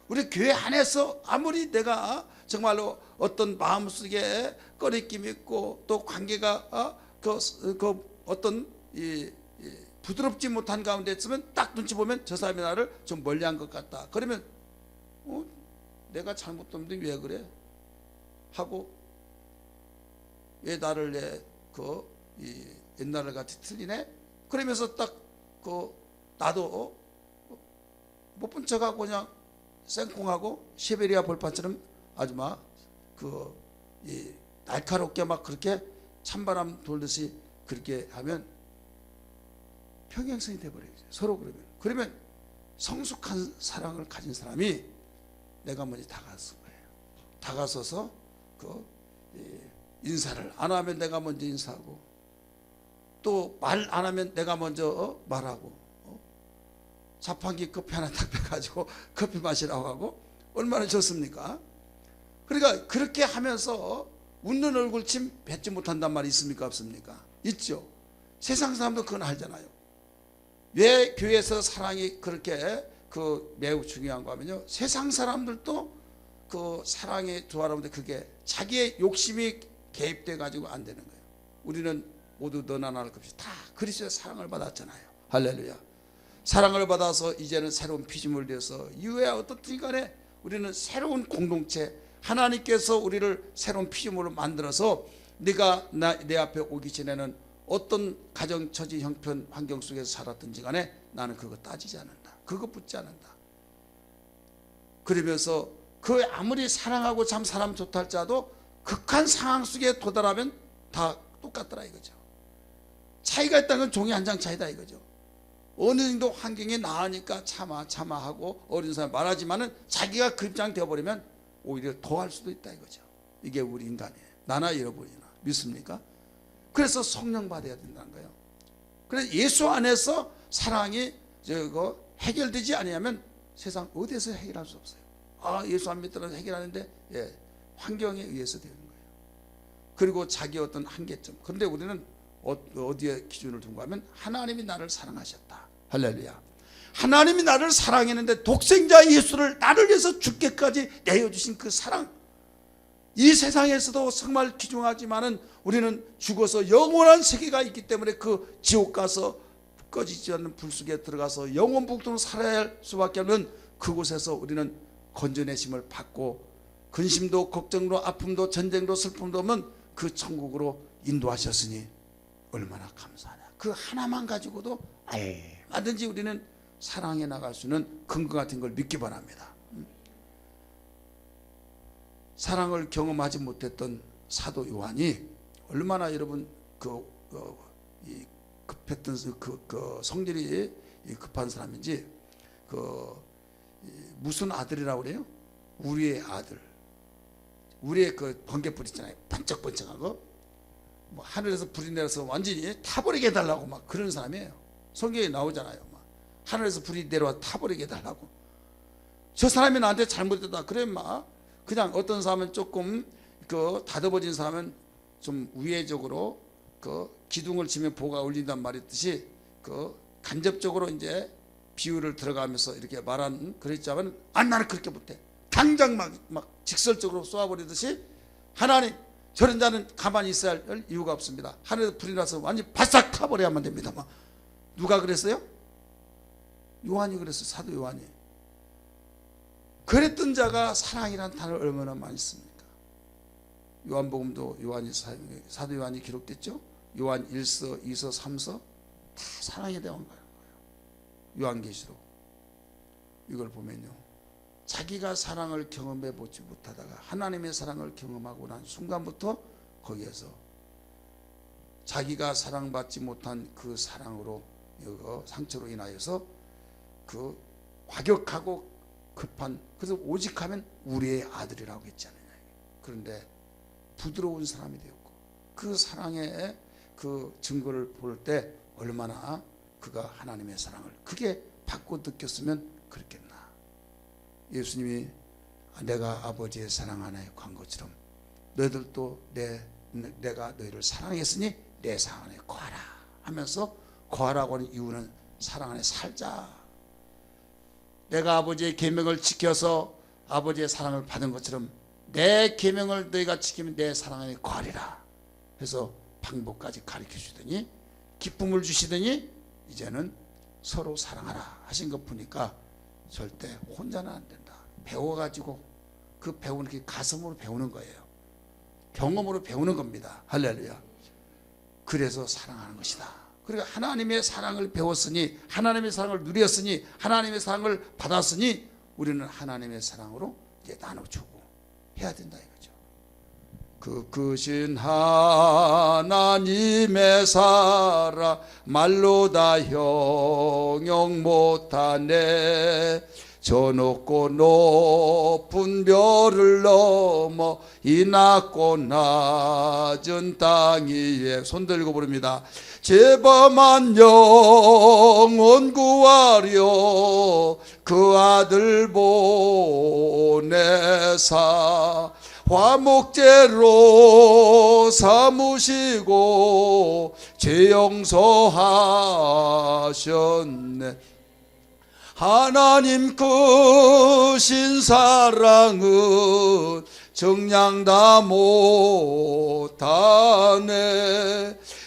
우리 교회 안에서 아무리 내가 정말로 어떤 마음속에 꺼리낌이 있고 또 관계가 어떤 부드럽지 못한 가운데 있으면 딱 눈치 보면 저 사람이 나를 좀 멀리한 것 같다. 그러면 내가 잘못했는데 왜 그래? 하고 왜 나를 옛날을 같이 틀리네? 그러면서 딱 나도 못 본 척하고 그냥 생콩하고 시베리아 벌판처럼 아주 막 날카롭게 막 그렇게 찬바람 돌듯이 그렇게 하면 평행성이 돼버리죠. 서로 그러면 성숙한 사랑을 가진 사람이 내가 먼저 다가선 거예요. 다가서서 인사를 안 하면 내가 먼저 인사하고 또 말 안 하면 내가 먼저 말하고 자판기 커피 하나 딱 빼가지고 커피 마시라고 하고 얼마나 좋습니까? 그러니까 그렇게 하면서 웃는 얼굴침 뱉지 못한단 말이 있습니까? 없습니까? 있죠. 세상 사람도 그건 알잖아요. 왜 교회에서 사랑이 그렇게 매우 중요한가 하면요, 세상 사람들도 사랑의 두하라는데 그게 자기의 욕심이 개입돼 가지고 안 되는 거예요. 우리는 모두 너나 나를 것 없이 다 그리스도의 사랑을 받았잖아요. 할렐루야. 사랑을 받아서 이제는 새로운 피조물 되어서 이후에 어떻든 간에 우리는 새로운 공동체, 하나님께서 우리를 새로운 피조물로 만들어서 네가 내 앞에 오기 전에는 어떤 가정, 처지, 형편, 환경 속에서 살았든지 간에 나는 그거 따지지 않는다. 그거 붙지 않는다. 그러면서 그 아무리 사랑하고 참 사람 좋다 할지라도 극한 상황 속에 도달하면 다 똑같더라 이거죠. 차이가 있다는 건 종이 한 장 차이다 이거죠. 어느 정도 환경이 나으니까 참아 하고 어린 사람 말하지만은 자기가 그 입장 되어버리면 오히려 더 할 수도 있다 이거죠. 이게 우리 인간이에요. 나나 여러분이나 믿습니까? 그래서 성령 받아야 된다는 거예요. 그래서 예수 안에서 사랑이 해결되지 않으면 세상 어디에서 해결할 수 없어요. 예수 안 믿더라도 해결하는데 환경에 의해서 되는 거예요. 그리고 자기 어떤 한계점. 그런데 우리는 어디에 기준을 둔가 하면 하나님이 나를 사랑하셨다. 할렐루야. 하나님이 나를 사랑했는데 독생자 예수를 나를 위해서 죽게까지 내어주신 그 사랑, 이 세상에서도 정말 귀중하지만은 우리는 죽어서 영원한 세계가 있기 때문에 그 지옥 가서 꺼지지 않는 불 속에 들어가서 영원복동으로 살아야 할 수밖에 없는 그곳에서 우리는 건져내심을 받고 근심도 걱정도 아픔도 전쟁도 슬픔도 없는 그 천국으로 인도하셨으니 얼마나 감사하냐. 그 하나만 가지고도 얼마든지 우리는 사랑해 나갈 수 있는 근거 같은 걸 믿기 바랍니다. 사랑을 경험하지 못했던 사도 요한이 얼마나 여러분 급했던 성질이 급한 사람인지 무슨 아들이라고 그래요? 우리의 아들, 우리의 그 번개불 있잖아요. 번쩍번쩍한 거. 뭐 하늘에서 불이 내려서 완전히 타버리게 해달라고 막 그런 사람이에요. 성경에 나오잖아요. 막 하늘에서 불이 내려와 타버리게 해달라고. 저 사람이 나한테 잘못했다. 그래 막 그냥 어떤 사람은 조금 다듬어진 사람은 좀 우회적으로 기둥을 치면 보가 울린단 말이 있듯이 간접적으로 이제 비유를 들어가면서 이렇게 말하는 그랬지만 나는 그렇게 못해. 당장 막 직설적으로 쏘아버리듯이 하나님 저런 자는 가만히 있어야 할 이유가 없습니다. 하늘에서 불이 나서 완전히 바싹 타버려야만 됩니다. 막. 누가 그랬어요? 요한이 그랬어요. 사도 요한이. 그랬던 자가 사랑이란 단어를 얼마나 많이 씁니까? 요한복음도 사도 요한이 기록됐죠. 요한 1서, 2서, 3서 다 사랑에 대한 거예요. 요한계시록 이걸 보면요, 자기가 사랑을 경험해 보지 못하다가 하나님의 사랑을 경험하고 난 순간부터 거기에서 자기가 사랑받지 못한 그 사랑으로 상처로 인하여서 그 과격하고 급한, 그래서 오직 하면 우리의 아들이라고 했잖아요. 그런데 부드러운 사람이 되었고 그 사랑의 그 증거를 볼 때 얼마나 그가 하나님의 사랑을 그게 받고 느꼈으면 그렇겠나. 예수님이 내가 아버지의 사랑 안에 관 것처럼 너희들도 내가 너희를 사랑했으니 내 사랑 안에 거하라 하면서, 거하라고 하는 이유는 사랑 안에 살자. 내가 아버지의 계명을 지켜서 아버지의 사랑을 받은 것처럼 내 계명을 너희가 지키면 내 사랑 안에 거하리라 해서 방법까지 가르쳐 주더니 기쁨을 주시더니 이제는 서로 사랑하라 하신 것 보니까 절대 혼자는 안 된다. 배워가지고 그 배우는 게 가슴으로 배우는 거예요. 경험으로 배우는 겁니다. 할렐루야. 그래서 사랑하는 것이다. 그러니까 하나님의 사랑을 배웠으니, 하나님의 사랑을 누렸으니, 하나님의 사랑을 받았으니 우리는 하나님의 사랑으로 이제 나눠주고 해야 된다 이거죠. 그 크신 하나님의 사랑 말로 다 형용 못하네. 저 높고 높은 별을 넘어 이 낮고 낮은 땅 위에 손 들고 부릅니다. 죄범한 영혼 구하려 그 아들 보내사 화목제로 삼으시고 죄 용서하셨네. 하나님 크신 사랑은 정량 다 못하네.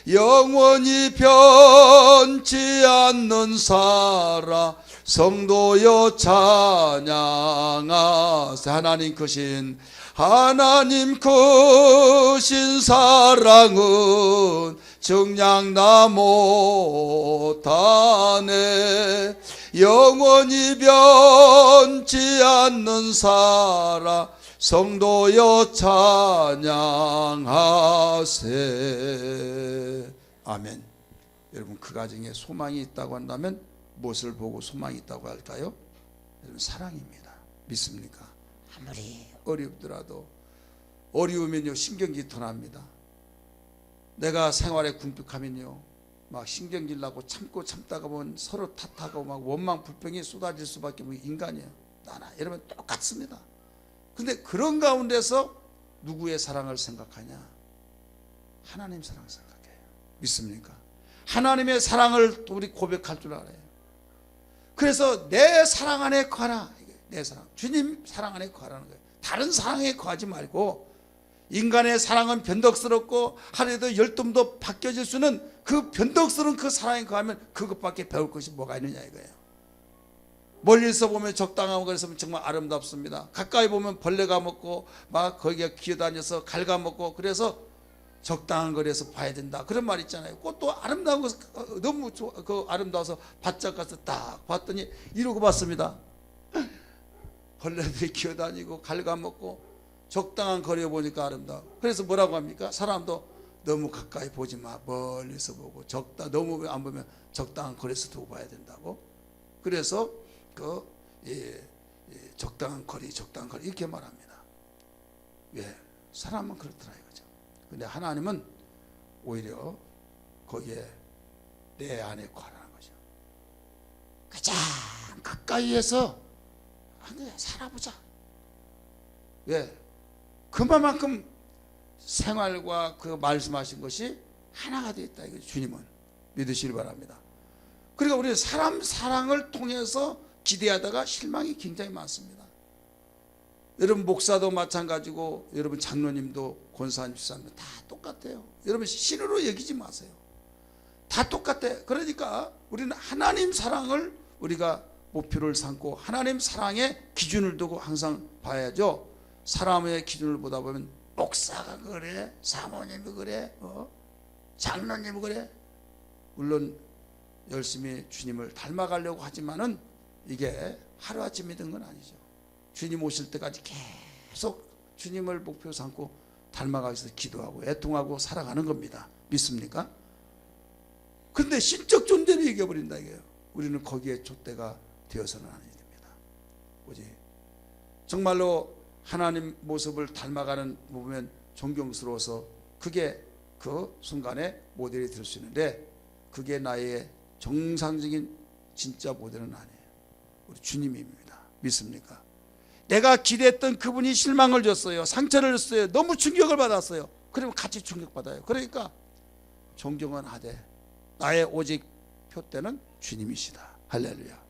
영원히 변치 않는 사랑 성도여 찬양하세. 하나님 크신 사랑은 정량나 못하네. 영원히 변치 않는 사랑 성도여 찬양하세. 아멘. 여러분, 그 가정에 소망이 있다고 한다면 무엇을 보고 소망이 있다고 할까요? 여러분, 사랑입니다. 믿습니까? 아무리 어렵더라도, 어려우면요 신경질 더 납니다. 내가 생활에 궁핍하면요 막 신경질 나고 참다가 보면 서로 탓하고 막 원망 불평이 쏟아질 수밖에 없는 인간이에요. 나나 여러분 똑같습니다. 근데 그런 가운데서 누구의 사랑을 생각하냐? 하나님 사랑 생각해요. 믿습니까? 하나님의 사랑을 우리 고백할 줄 알아요. 그래서 내 사랑 안에 거하라. 내 사랑, 주님 사랑 안에 거하라는 거예요. 다른 사랑에 거하지 말고. 인간의 사랑은 변덕스럽고 하루에도 열tum도 바뀌어질 수는 그 변덕스러운 그 사랑에 거하면 그것밖에 배울 것이 뭐가 있느냐 이거예요. 멀리서 보면 적당하고 그래서 정말 아름답습니다. 가까이 보면 벌레가 먹고 막 거기가 기어다녀서 갉아먹고 그래서 적당한 거리에서 봐야 된다. 그런 말 있잖아요. 꽃도 아름다운 거 너무 좋아, 그 아름다워서 바짝 가서 딱 봤더니 이러고 봤습니다. 벌레들이 기어다니고 갉아먹고 적당한 거리에 보니까 아름다워. 그래서 뭐라고 합니까? 사람도 너무 가까이 보지 마. 멀리서 보고 너무 안 보면 적당한 거리에서 두고 봐야 된다고. 그래서 적당한 거리 이렇게 말합니다. 왜? 사람은 그렇더라 이거죠. 근데 하나님은 오히려 거기에 내 안에 거하라는 거죠. 가장 가까이에서 살아보자. 왜? 그만큼 생활과 그 말씀하신 것이 하나가 되어 있다 이거죠. 주님은 믿으시기 바랍니다. 그러니까 우리는 사람 사랑을 통해서 기대하다가 실망이 굉장히 많습니다. 여러분 목사도 마찬가지고 여러분 장로님도 권사님 집사님도 다 똑같아요. 여러분 신으로 여기지 마세요. 다 똑같아. 그러니까 우리는 하나님 사랑을 우리가 목표를 삼고 하나님 사랑의 기준을 두고 항상 봐야죠. 사람의 기준을 보다 보면 목사가 그래, 사모님이 그래, 장로님이 그래. 물론 열심히 주님을 닮아가려고 하지만은 이게 하루아침에 된 건 아니죠. 주님 오실 때까지 계속 주님을 목표 삼고 닮아가기 위해서 기도하고 애통하고 살아가는 겁니다. 믿습니까? 근데 신적 존재를 얘기해버린다 이게요. 우리는 거기에 촛대가 되어서는 안 됩니다. 오직 정말로 하나님 모습을 닮아가는 보면 존경스러워서 그게 그 순간에 모델이 될 수 있는데 그게 나의 정상적인 진짜 모델은 아니에요. 우리 주님입니다. 믿습니까? 내가 기대했던 그분이 실망을 줬어요. 상처를 줬어요. 너무 충격을 받았어요. 그러면 같이 충격받아요. 그러니까 존경은 하되 나의 오직 표대는 주님이시다. 할렐루야.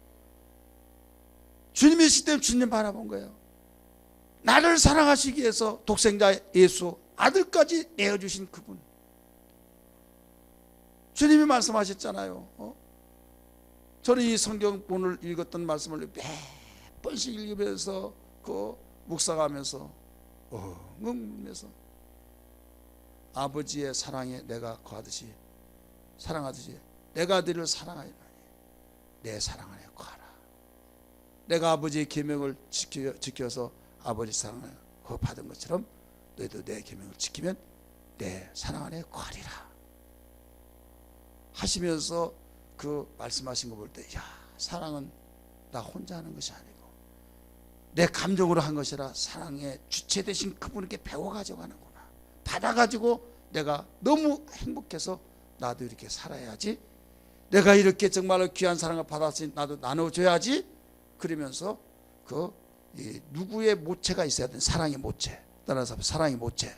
주님이시기 때문에 주님 바라본 거예요. 나를 사랑하시기 위해서 독생자 예수 아들까지 내어주신 그분. 주님이 말씀하셨잖아요. 저는 이 성경본을 읽었던 말씀을 몇 번씩 읽으면서 그 묵상하면서 울면서 아버지의 사랑에 내가 거하듯이 사랑하듯이 내가 아들을 사랑하리니 내 사랑 안에 거하라. 내가 아버지의 계명을 지켜서 아버지 사랑을 받은 것처럼 너희도 내 계명을 지키면 내 사랑 안에 거하리라 하시면서 그 말씀하신 거 볼 때 야, 사랑은 나 혼자 하는 것이 아니고 내 감정으로 한 것이라 사랑의 주체 되신 그분께 배워가지고 하는구나. 받아가지고 내가 너무 행복해서 나도 이렇게 살아야지. 내가 이렇게 정말로 귀한 사랑을 받았으니 나도 나눠줘야지. 그러면서 누구의 모체가 있어야 되는 사랑의 모체. 따라서 사랑의 모체.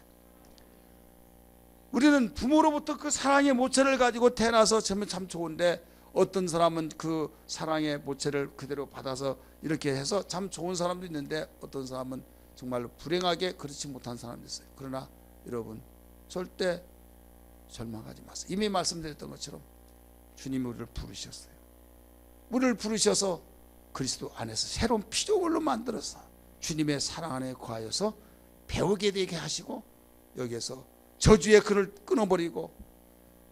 우리는 부모로부터 그 사랑의 모체를 가지고 태어나서 참 좋은데 어떤 사람은 그 사랑의 모체를 그대로 받아서 이렇게 해서 참 좋은 사람도 있는데 어떤 사람은 정말로 불행하게 그렇지 못한 사람도 있어요. 그러나 여러분 절대 절망하지 마세요. 이미 말씀드렸던 것처럼 주님이 우리를 부르셨어요. 우리를 부르셔서 그리스도 안에서 새로운 피조물로 만들어서 주님의 사랑 안에 거하여서 배우게 되게 하시고, 여기에서 저주의 그를 끊어버리고,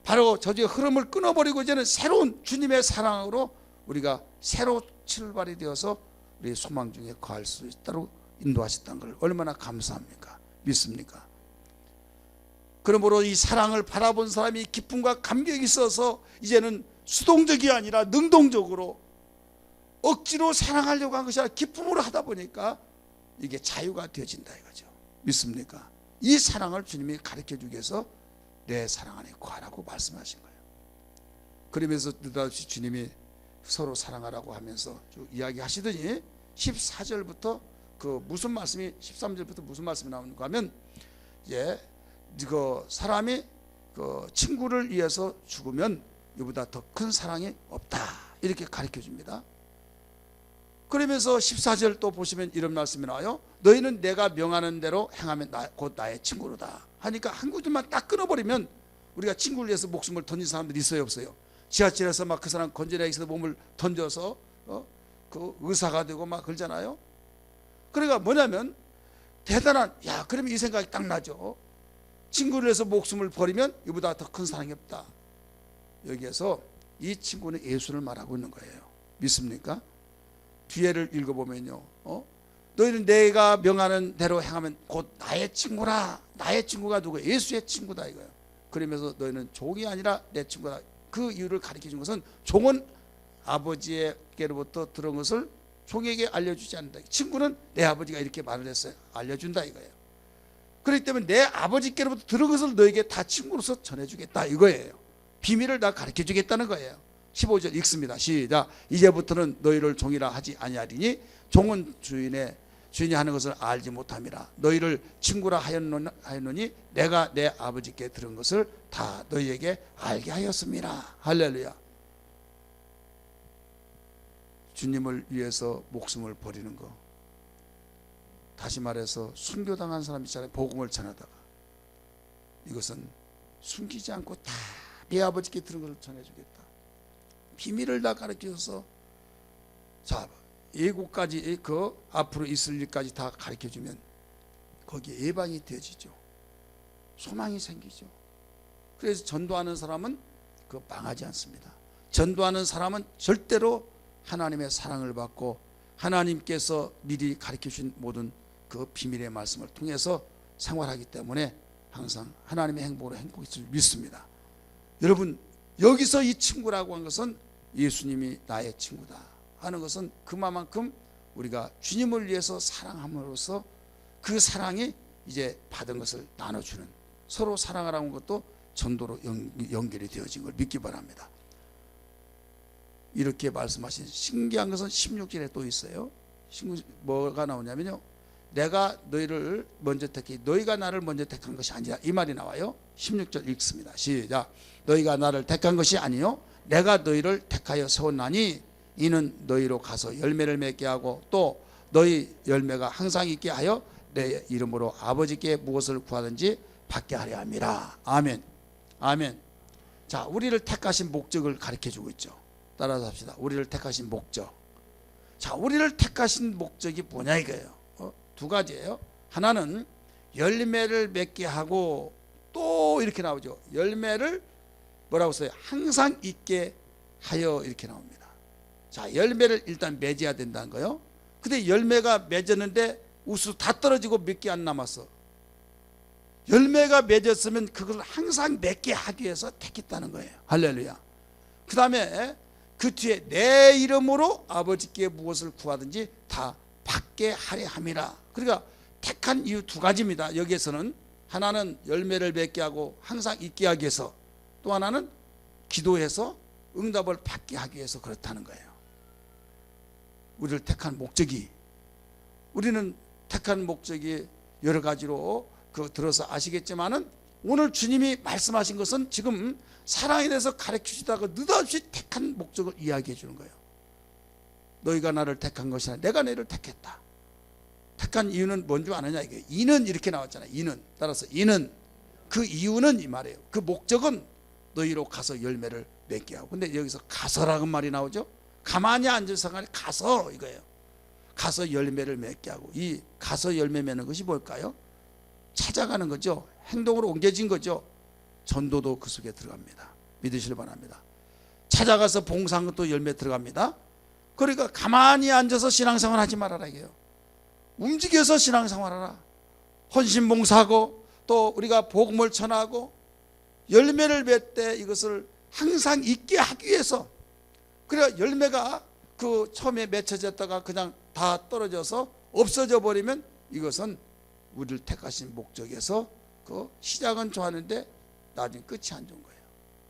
바로 저주의 흐름을 끊어버리고 이제는 새로운 주님의 사랑으로 우리가 새로 출발이 되어서 우리의 소망 중에 거할 수 있도록 인도하셨다는 걸 얼마나 감사합니까? 믿습니까? 그러므로 이 사랑을 바라본 사람이 기쁨과 감격이 있어서 이제는 수동적이 아니라 능동적으로 억지로 사랑하려고 한 것이 아니라 기쁨으로 하다 보니까 이게 자유가 되어진다 이거죠. 믿습니까? 이 사랑을 주님이 가르쳐 주기 위해서 내 사랑 안에 거하라고 말씀하신 거예요. 그러면서 느닷없이 주님이 서로 사랑하라고 하면서 쭉 이야기하시더니 14절부터 그 무슨 말씀이 13절부터 무슨 말씀이 나오는가 하면, 이제 그 사람이 그 친구를 위해서 죽으면 이보다 더 큰 사랑이 없다 이렇게 가르쳐 줍니다. 그러면서 14절 또 보시면 이런 말씀이 나와요. 너희는 내가 명하는 대로 행하면 곧 나의 친구로다 하니까 한 구절만 딱 끊어버리면 우리가 친구를 위해서 목숨을 던진 사람들이 있어요 없어요? 지하철에서 막 그 사람 건져내기 위해서 몸을 던져서 그 의사가 되고 막 그러잖아요. 그러니까 뭐냐면 대단한, 야 그러면 이 생각이 딱 나죠. 친구를 위해서 목숨을 버리면 이보다 더 큰 사랑이 없다. 여기에서 이 친구는 예수를 말하고 있는 거예요. 믿습니까? 뒤에를 읽어보면요, 너희는 내가 명하는 대로 행하면 곧 나의 친구라. 나의 친구가 누구예요? 예수의 친구다 이거예요. 그러면서 너희는 종이 아니라 내 친구다. 그 이유를 가르쳐 준 것은 종은 아버지에게로부터 들은 것을 종에게 알려주지 않는다. 친구는 내 아버지가 이렇게 말을 했어요. 알려준다 이거예요. 그렇기 때문에 내 아버지께로부터 들은 것을 너에게 다 친구로서 전해주겠다 이거예요. 비밀을 다 가르쳐 주겠다는 거예요. 15절 읽습니다. 시작. 이제부터는 너희를 종이라 하지 아니하리니 종은 주인이 하는 것을 알지 못함이라. 너희를 친구라 하였노니 내가 내 아버지께 들은 것을 다 너희에게 알게 하였습니다. 할렐루야. 주님을 위해서 목숨을 버리는 거, 다시 말해서 순교당한 사람 있잖아요. 복음을 전하다가 이것은 숨기지 않고 다 내 아버지께 들은 것을 전해주겠다. 비밀을 다 가르쳐줘서, 자 예고까지 그 앞으로 있을 일까지 다 가르쳐주면 거기에 예방이 되어지죠. 소망이 생기죠. 그래서 전도하는 사람은 그 망하지 않습니다. 전도하는 사람은 절대로 하나님의 사랑을 받고 하나님께서 미리 가르쳐주신 모든 그 비밀의 말씀을 통해서 생활하기 때문에 항상 하나님의 행복으로 행복할 줄 믿습니다. 여러분, 여기서 이 친구라고 한 것은 예수님이 나의 친구다 하는 것은 그만큼 우리가 주님을 위해서 사랑함으로써 그 사랑이 이제 받은 것을 나눠주는, 서로 사랑하라는 것도 전도로 연결이 되어진 걸 믿기 바랍니다. 이렇게 말씀하신 신기한 것은 16절에 또 있어요. 뭐가 나오냐면요, 내가 너희를 먼저 택해 너희가 나를 먼저 택한 것이 아니라 이 말이 나와요. 16절 읽습니다. 시작. 너희가 나를 택한 것이 아니요 내가 너희를 택하여 세웠나니 이는 너희로 가서 열매를 맺게 하고 또 너희 열매가 항상 있게 하여 내 이름으로 아버지께 무엇을 구하든지 받게 하려 함이라. 아멘. 아멘. 자, 우리를 택하신 목적을 가르쳐 주고 있죠. 따라서 합시다. 우리를 택하신 목적. 자, 우리를 택하신 목적이 뭐냐 이거예요. 두 가지예요. 하나는 열매를 맺게 하고 또 이렇게 나오죠. 열매를 뭐라고 써요? 항상 있게 하여 이렇게 나옵니다. 자, 열매를 일단 맺어야 된다는 거예요. 근데 열매가 맺었는데 우수 다 떨어지고 몇 개 안 남았어. 열매가 맺었으면 그걸 항상 맺게 하기 위해서 택했다는 거예요. 할렐루야. 그 다음에 그 뒤에 내 이름으로 아버지께 무엇을 구하든지 다 받게 하려 함이라. 그러니까 택한 이유 두 가지입니다. 여기에서는 하나는 열매를 맺게 하고 항상 있게 하기 위해서, 또 하나는 기도해서 응답을 받게 하기 위해서 그렇다는 거예요. 우리를 택한 목적이, 우리는 택한 목적이 여러 가지로 들어서 아시겠지만은 오늘 주님이 말씀하신 것은 지금 사랑에 대해서 가르쳐 주다가 느닷없이 택한 목적을 이야기해 주는 거예요. 너희가 나를 택한 것이 아니라 내가 너희를 택했다. 택한 이유는 뭔 줄 아느냐 이게. 이는 이렇게 나왔잖아요. 이는. 따라서 이는, 그 이유는 이 말이에요. 그 목적은 너희로 가서 열매를 맺게 하고. 근데 여기서 가서라는 말이 나오죠. 가만히 앉아서 가서 이거예요. 가서 열매를 맺게 하고, 이 가서 열매 맺는 것이 뭘까요? 찾아가는 거죠. 행동으로 옮겨진 거죠. 전도도 그 속에 들어갑니다. 믿으시길 바랍니다. 찾아가서 봉사한 것도 열매 들어갑니다. 그러니까 가만히 앉아서 신앙생활 하지 말아라 이게요. 움직여서 신앙생활하라. 헌신봉사하고 또 우리가 복음을 전하고 열매를 맺되 이것을 항상 있게 하기 위해서, 그래야 열매가 그 처음에 맺혀졌다가 그냥 다 떨어져서 없어져 버리면 이것은 우리를 택하신 목적에서 그 시작은 좋았는데 나중에 끝이 안 좋은 거예요.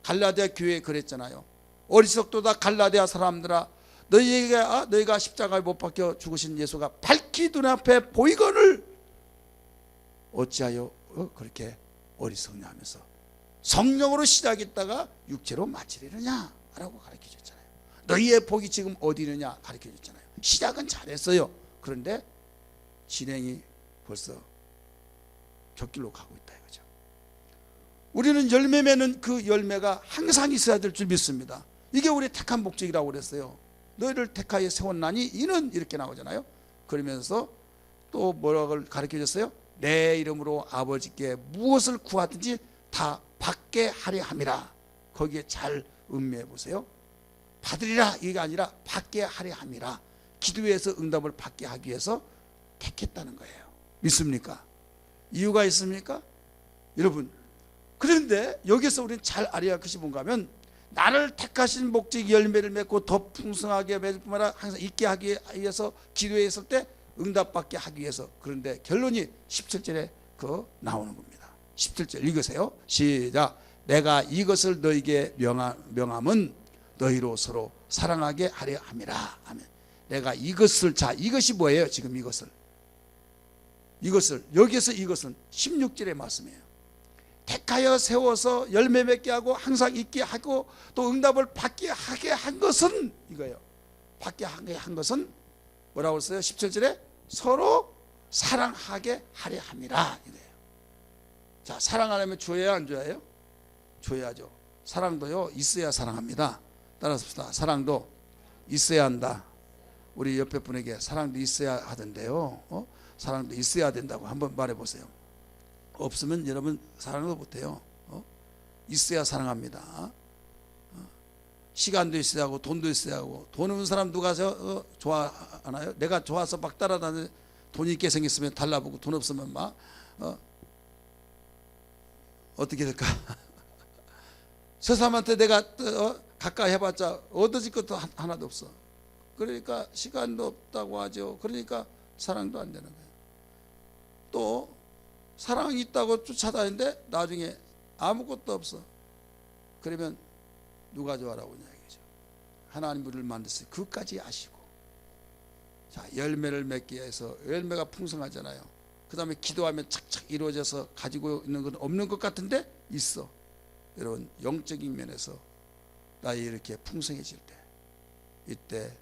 갈라디아 교회에 그랬잖아요. 어리석도다 갈라디아 사람들아, 너희가 십자가에 못 박혀 죽으신 예수가 밝히 눈앞에 보이거늘 어찌하여 그렇게 어리석냐 하면서 성령으로 시작했다가 육체로 마치려느냐 라고 가르쳐줬잖아요. 너희의 복이 지금 어디 있느냐 가르쳐줬잖아요. 시작은 잘했어요. 그런데 진행이 벌써 곁길로 가고 있다 이거죠. 우리는 열매 맺는 그 열매가 항상 있어야 될 줄 믿습니다. 이게 우리 택한 목적이라고 그랬어요. 너희를 택하여 세웠나니 이는 이렇게 나오잖아요. 그러면서 또 뭐라고 가르쳐줬어요? 내 이름으로 아버지께 무엇을 구하든지 다 받게 하려 함이라. 거기에 잘 음미해 보세요. 받으리라 이게 아니라 받게 하려 함이라. 기도해서 응답을 받게 하기 위해서 택했다는 거예요. 믿습니까? 이유가 있습니까? 여러분, 그런데 여기서 우리는 잘 알아야 할 것이 뭔가 하면, 나를 택하신 목적이 열매를 맺고 더 풍성하게 맺을 뿐만 아니라 항상 있게 하기 위해서 기도했을 때 응답받게 하기 위해서. 그런데 결론이 17절에 나오는 겁니다. 17절 읽으세요. 시작. 내가 이것을 너에게 명함은 너희로 서로 사랑하게 하려 함이라. 아멘. 내가 이것을, 자 이것이 뭐예요? 지금 이것을 여기서 이것은 16절의 말씀이에요. 택하여 세워서 열매 맺게 하고 항상 있게 하고 또 응답을 받게 하게 한 것은 이거예요. 받게 하게 한 것은 뭐라고 했어요? 17절에 서로 사랑하게 하려 함이라 이거예요. 자, 사랑하려면 줘야 안 줘야요? 줘야죠. 사랑도요 있어야 사랑합니다. 따라서 봅시다. 사랑도 있어야 한다. 우리 옆에 분에게 사랑도 있어야 하던데요. 사랑도 있어야 된다고 한번 말해보세요. 없으면 여러분 사랑도 못해요. 있어야 사랑합니다. 시간도 있어야 하고 돈도 있어야 하고. 돈 없는 사람 누가 좋아하나요? 내가 좋아서 막 따라다니는, 돈이 있게 생겼으면 달라보고 돈 없으면 막 어떻게 될까? 저 사람한테 내가 가까이 해봤자 얻어질 것도 하나도 없어. 그러니까 시간도 없다고 하죠. 그러니까 사랑도 안 되는 거예요. 또 사랑이 있다고 쫓아다니는데 나중에 아무것도 없어. 그러면 누가 좋아라고 하냐 이거죠. 하나님 우리를 만드셨어요. 그것까지 아시고. 자, 열매를 맺기 위해서 열매가 풍성하잖아요. 그 다음에 기도하면 착착 이루어져서 가지고 있는 건 없는 것 같은데 있어. 여러분, 영적인 면에서 나이 이렇게 풍성해질 때, 이때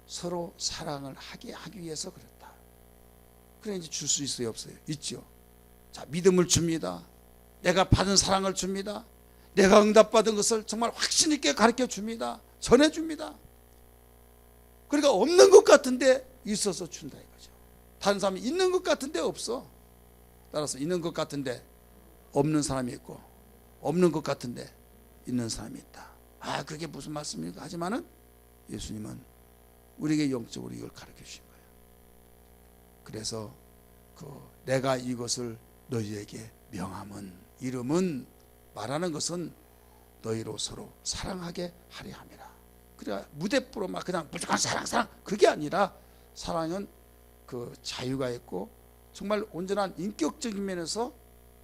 서로 사랑을 하기 위해서 그랬다. 그래 이제 줄 수 있어요, 없어요? 있죠. 자, 믿음을 줍니다. 내가 받은 사랑을 줍니다. 내가 응답받은 것을 정말 확신 있게 가르쳐 줍니다. 전해 줍니다. 그러니까 없는 것 같은데 있어서 준다 이거죠. 다른 사람이 있는 것 같은데 없어. 따라서 있는 것 같은데 없는 사람이 있고, 없는 것 같은데 있는 사람이 있다. 아, 그게 무슨 말씀입니까? 하지만은 예수님은 우리에게 영적으로 이걸 가르쳐 주신 거예요. 그래서 내가 이것을 너희에게 명함은, 이름은, 말하는 것은 너희로 서로 사랑하게 하려 함이라. 그래 무대뽀로 막 그냥 무조건 사랑 그게 아니라, 사랑은 그 자유가 있고 정말 온전한 인격적인 면에서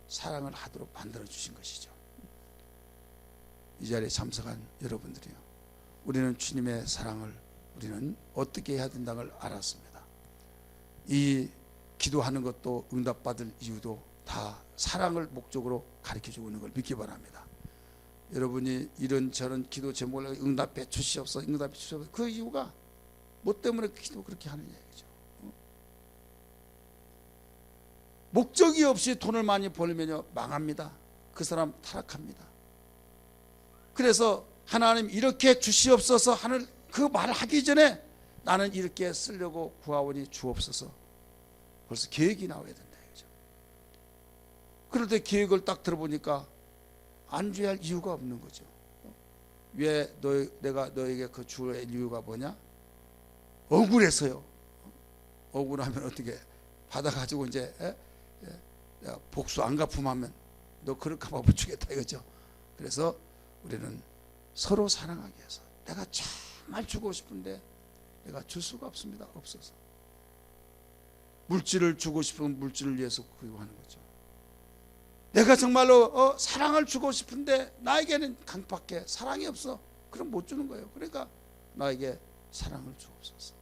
사랑을 하도록 만들어 주신 것이죠. 이 자리에 참석한 여러분들이요, 우리는 주님의 사랑을 우리는 어떻게 해야 된다는 걸 알았습니다. 이 기도하는 것도 응답받을 이유도 다 사랑을 목적으로 가르쳐주고 있는 걸 믿기 바랍니다. 여러분이 이런 저런 기도 제목을 응답해 주시옵소서, 응답해 주시옵소서, 그 이유가 뭐 때문에 기도 그렇게 하느냐 이거죠. 목적이 없이 돈을 많이 벌면요 망합니다. 그 사람 타락합니다. 그래서 하나님 이렇게 주시옵소서 하는 그 말을 하기 전에 나는 이렇게 쓰려고 구하오니 주옵소서. 벌써 계획이 나와야 된다 이거죠. 그럴 때 계획을 딱 들어보니까 안주할 이유가 없는 거죠. 왜 내가 너에게 그 주의 이유가 뭐냐? 억울해서요. 억울하면 어떻게 받아가지고 이제 복수 안 갚으면 너 그럴까 봐 못 주겠다 이거죠. 그래서 우리는 서로 사랑하기 위해서 내가 정말 주고 싶은데 내가 줄 수가 없습니다. 없어서 물질을 주고 싶으면 물질을 위해서 구하는 거죠. 내가 정말로 사랑을 주고 싶은데 나에게는 강밖에 사랑이 없어. 그럼 못 주는 거예요. 그러니까 나에게 사랑을 주옵소서.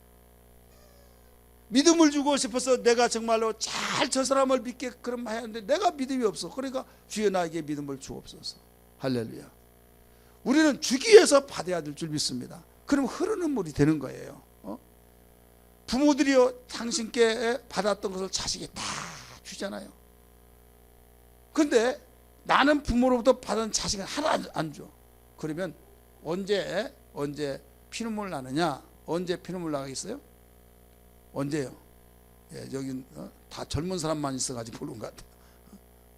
믿음을 주고 싶어서 내가 정말로 잘 저 사람을 믿게 그럼 해야 하는데 내가 믿음이 없어. 그러니까 주여 나에게 믿음을 주옵소서. 할렐루야. 우리는 주기 위해서 받아야 될 줄 믿습니다. 그럼 흐르는 물이 되는 거예요. 부모들이요 당신께 받았던 것을 자식이 다 주잖아요. 그런데 나는 부모로부터 받은 자식은 하나 안 줘. 그러면 언제 피눈물 나느냐? 언제 피눈물 나가겠어요? 언제요? 예, 여기 다 젊은 사람만 있어가지고 보는 것 같아요.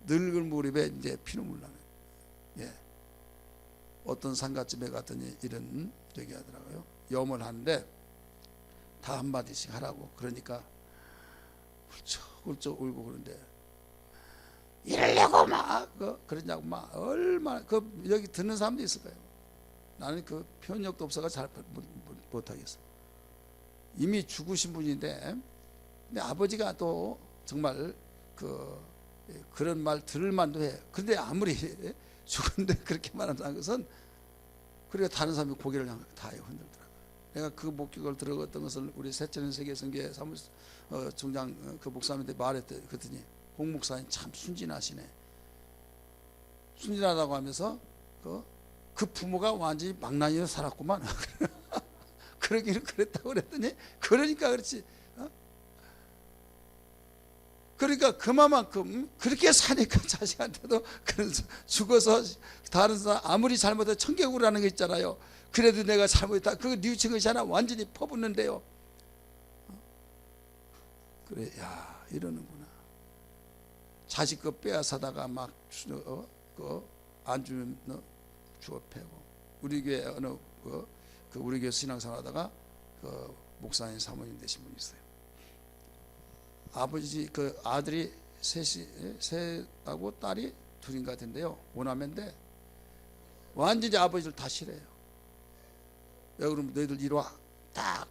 늙은 무렵에 이제 피눈물 나네. 예. 어떤 상가집에 갔더니 이런 얘기 하더라고요. 염을 하는데 다 한마디씩 하라고. 그러니까 훌쩍훌쩍 울고 그러는데 이러려고 막 그러냐고 막 얼마나 여기 듣는 사람도 있을 거예요. 나는 그 표현력도 없어서 잘 못하겠어. 이미 죽으신 분인데 근데 아버지가 또 정말 그런 말 들을 만도 해. 그런데 아무리 죽은데 그렇게 말한다는 것은 그러니까 다른 사람이 고개를 다 흔들더라고요. 내가 그 목격을 들었던 것을 우리 셋째는 세계선교회 사무소 총장 그 목사님한테 말했더니 그랬더니 홍 목사님 참 순진하시네. 순진하다고 하면서 그 부모가 완전히 망나니로 살았구만. 그러기를 그랬다고 그랬더니 그러니까 그렇지. 그러니까 그만큼 그렇게 사니까 자식한테도 죽어서 다른 사람 아무리 잘못해도 천국으로 가는 거 있잖아요. 그래도 내가 잘못했다. 그거 뉘우친 것이 하나 완전히 퍼붓는데요. 그래, 야 이러는구나. 자식 거 빼앗아다가 막 안 주면 주워 패고. 우리 교회 어느 우리 교회 신앙생활하다가 목사님 사모님 되신 분이 있어요. 아버지 아들이 셋하고 딸이 둘인가 된대요. 오남매인데 완전히 아버지를 다 싫어해요. 왜 그러면 너희들 이리 와. 딱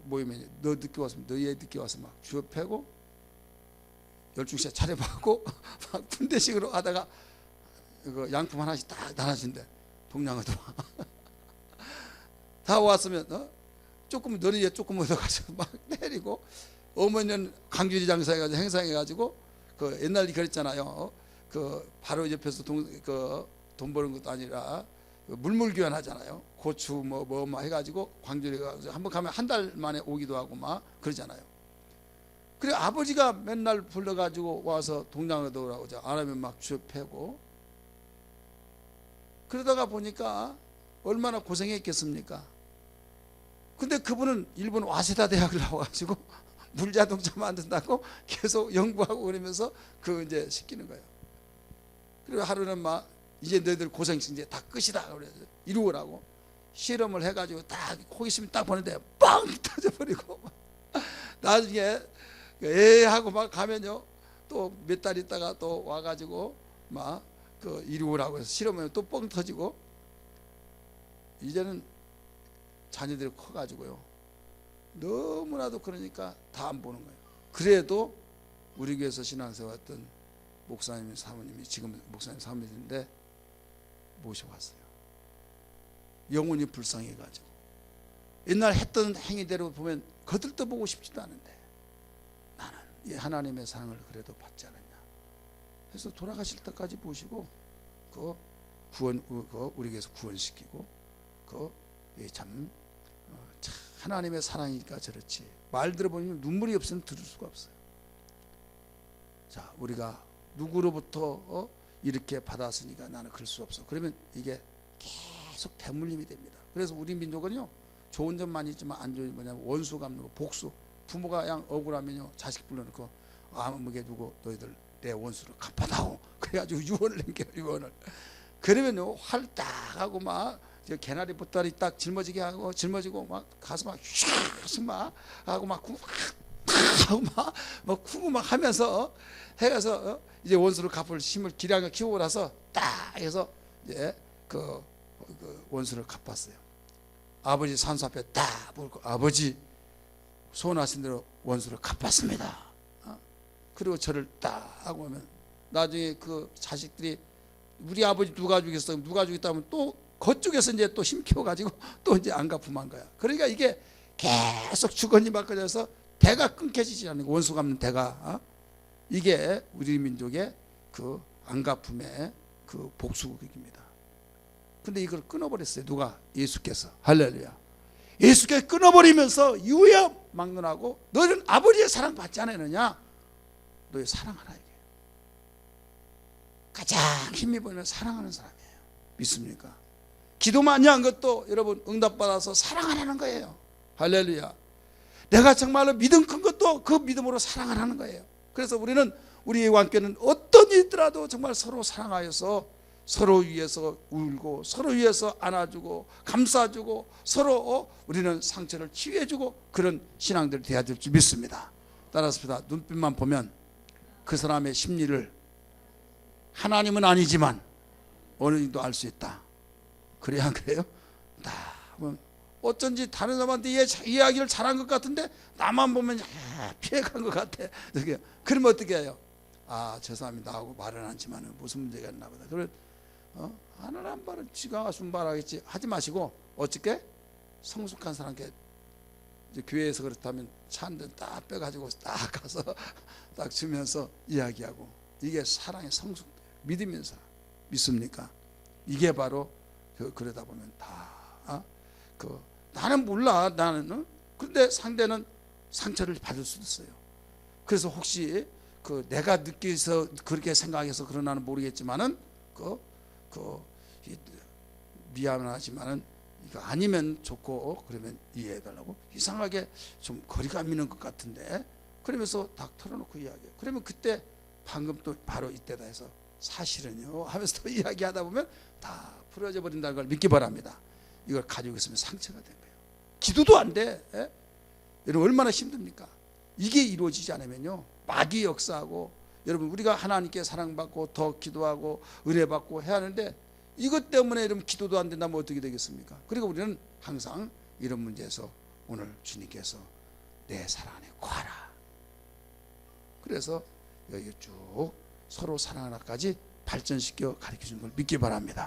모이면 너 늦게 왔으면 너희 애 늦게 와서 막 주워 패고 12시에 차려먹고 막 군대식으로 하다가 양품 하나씩 딱 나눠준대. 동양어도 다 왔으면 조금 너희 애 조금 얻어가지고 막 때리고 어머니는 강주리 장사해가지고 행사해가지고 옛날에 그랬잖아요. 바로 옆에서 돈 버는 것도 아니라 물물 교환하잖아요. 고추 뭐 해가지고 광주리가 한번 가면 한 달 만에 오기도 하고 막 그러잖아요. 그래 아버지가 맨날 불러가지고 와서 동양어도 오라고 안 하면 막 주워 패고 그러다가 보니까 얼마나 고생했겠습니까? 근데 그분은 일본 와세다 대학을 나와가지고 물자동차 만든다고 계속 연구하고 그러면서 이제 시키는 거예요. 그리고 하루는 막 이제 너희들 고생 이제 다 끝이다 그래서 이루어라고 실험을 해가지고 딱 호기심이 딱 보는데 빵 터져버리고 나중에 하고 막 가면요 또 몇 달 있다가 또 와가지고 막 이루어라고 해서 실험하면 또 뻥 터지고 이제는 자녀들이 커가지고요 너무나도 그러니까 다 안 보는 거예요. 그래도 우리 교회에서 신앙생활 했던 목사님 사모님이 지금 목사님 사모님인데 모셔왔어요. 영혼이 불쌍해가지고 옛날 했던 행위대로 보면 거들떠보고 싶지도 않은데 나는 이 하나님의 사랑을 그래도 받지 않았냐 그래서 돌아가실 때까지 모시고 우리 교회에서 구원시키고 참 하나님의 사랑이니까 저렇지 말 들어보면 눈물이 없으면 들을 수가 없어요. 자 우리가 누구로부터 이렇게 받았으니까 나는 그럴 수 없어. 그러면 이게 계속 대물림이 됩니다. 그래서 우리 민족은요 좋은 점만 있지만 안 좋은 게 뭐냐면 원수 갚는 거, 복수. 부모가 양 억울하면요 자식 불러놓고 아무개 두고 너희들 내 원수를 갚아다오. 그래가지고 유언을 남겨요. 유언을. 그러면요 활 딱 하고 막 개나리 보따리 딱 짊어지게 하고 짊어지고 막 가서 막 슉 막 하고 막 구고 하고 막 구고 막 하면서 해가서 이제 원수를 갚을 힘을 기량을 키우고 나서 딱 해서 이제 그 원수를 갚았어요. 아버지 산수 앞에 딱 보고 아버지 소원하신 대로 원수를 갚았습니다. 그리고 저를 딱 하고 하면 나중에 그 자식들이 우리 아버지 누가 죽였어? 누가 죽였다면 또 그쪽에서 이제 또 힘키워가지고 또 이제 안 갚으면 거야. 그러니까 이게 계속 주거니 받거니해서 대가 끊겨지지 않는 원수 갚는 대가. 이게 우리 민족의 그 안 갚음의 그 복수극입니다. 근데 이걸 끊어버렸어요. 누가? 예수께서. 할렐루야. 예수께서 끊어버리면서 이후에 막론하고 너희는 아버지의 사랑 받지 않았느냐? 너희 사랑하라 이게. 가장 힘입어는 사랑하는 사람이에요. 믿습니까? 기도 많이 한 것도 여러분 응답받아서 사랑하라는 거예요. 할렐루야. 내가 정말로 믿음 큰 것도 그 믿음으로 사랑하라는 거예요. 그래서 우리는 우리의 관계는 어떤 일이 있더라도 정말 서로 사랑하여서 서로 위해서 울고 서로 위해서 안아주고 감싸주고 서로 우리는 상처를 치유해주고 그런 신앙들이 돼야 될 줄 믿습니다. 따라서 눈빛만 보면 그 사람의 심리를 하나님은 아니지만 어느 정도 알 수 있다. 그래야 안 그래요? 어쩐지 다른 사람한테 이야기를 잘한 것 같은데 나만 보면 피해간 것 같아. 그러면 어떻게 해요? 저 사람이 나하고 말은 않지만 무슨 문제가 있나 보다. 그래 하나는 한 발은 지가 순발하겠지 하지 마시고 어떻게 성숙한 사람께 이제 교회에서 그렇다면 차 한 대 딱 빼가지고 딱 가서 딱 주면서 이야기하고 이게 사랑의 성숙 믿음인 사람 믿습니까? 이게 바로 그러다 보면 다 나는 몰라 나는 근데 상대는 상처를 받을 수도 있어요. 그래서 혹시 내가 느껴서 그렇게 생각해서 그러나는 모르겠지만은 미안하지만은 이거 아니면 좋고 그러면 이해해달라고 이상하게 좀 거리감 있는 것 같은데 그러면서 딱 털어놓고 이야기해요. 그러면 그때 방금 또 바로 이때다 해서 사실은요 하면서 또 이야기하다 보면 다 풀어져 버린다는 걸 믿기 바랍니다. 이걸 가지고 있으면 상처가 된 거예요. 기도도 안 돼. 여러분 얼마나 힘듭니까? 이게 이루어지지 않으면요 마귀 역사하고 여러분 우리가 하나님께 사랑받고 더 기도하고 은혜받고 해야 하는데 이것 때문에 여러분 기도도 안 된다면 어떻게 되겠습니까? 그리고 우리는 항상 이런 문제에서 오늘 주님께서 내 사랑 안에 거하라. 그래서 여기 쭉 서로 사랑하나까지 발전시켜 가르쳐 주는 걸 믿기 바랍니다.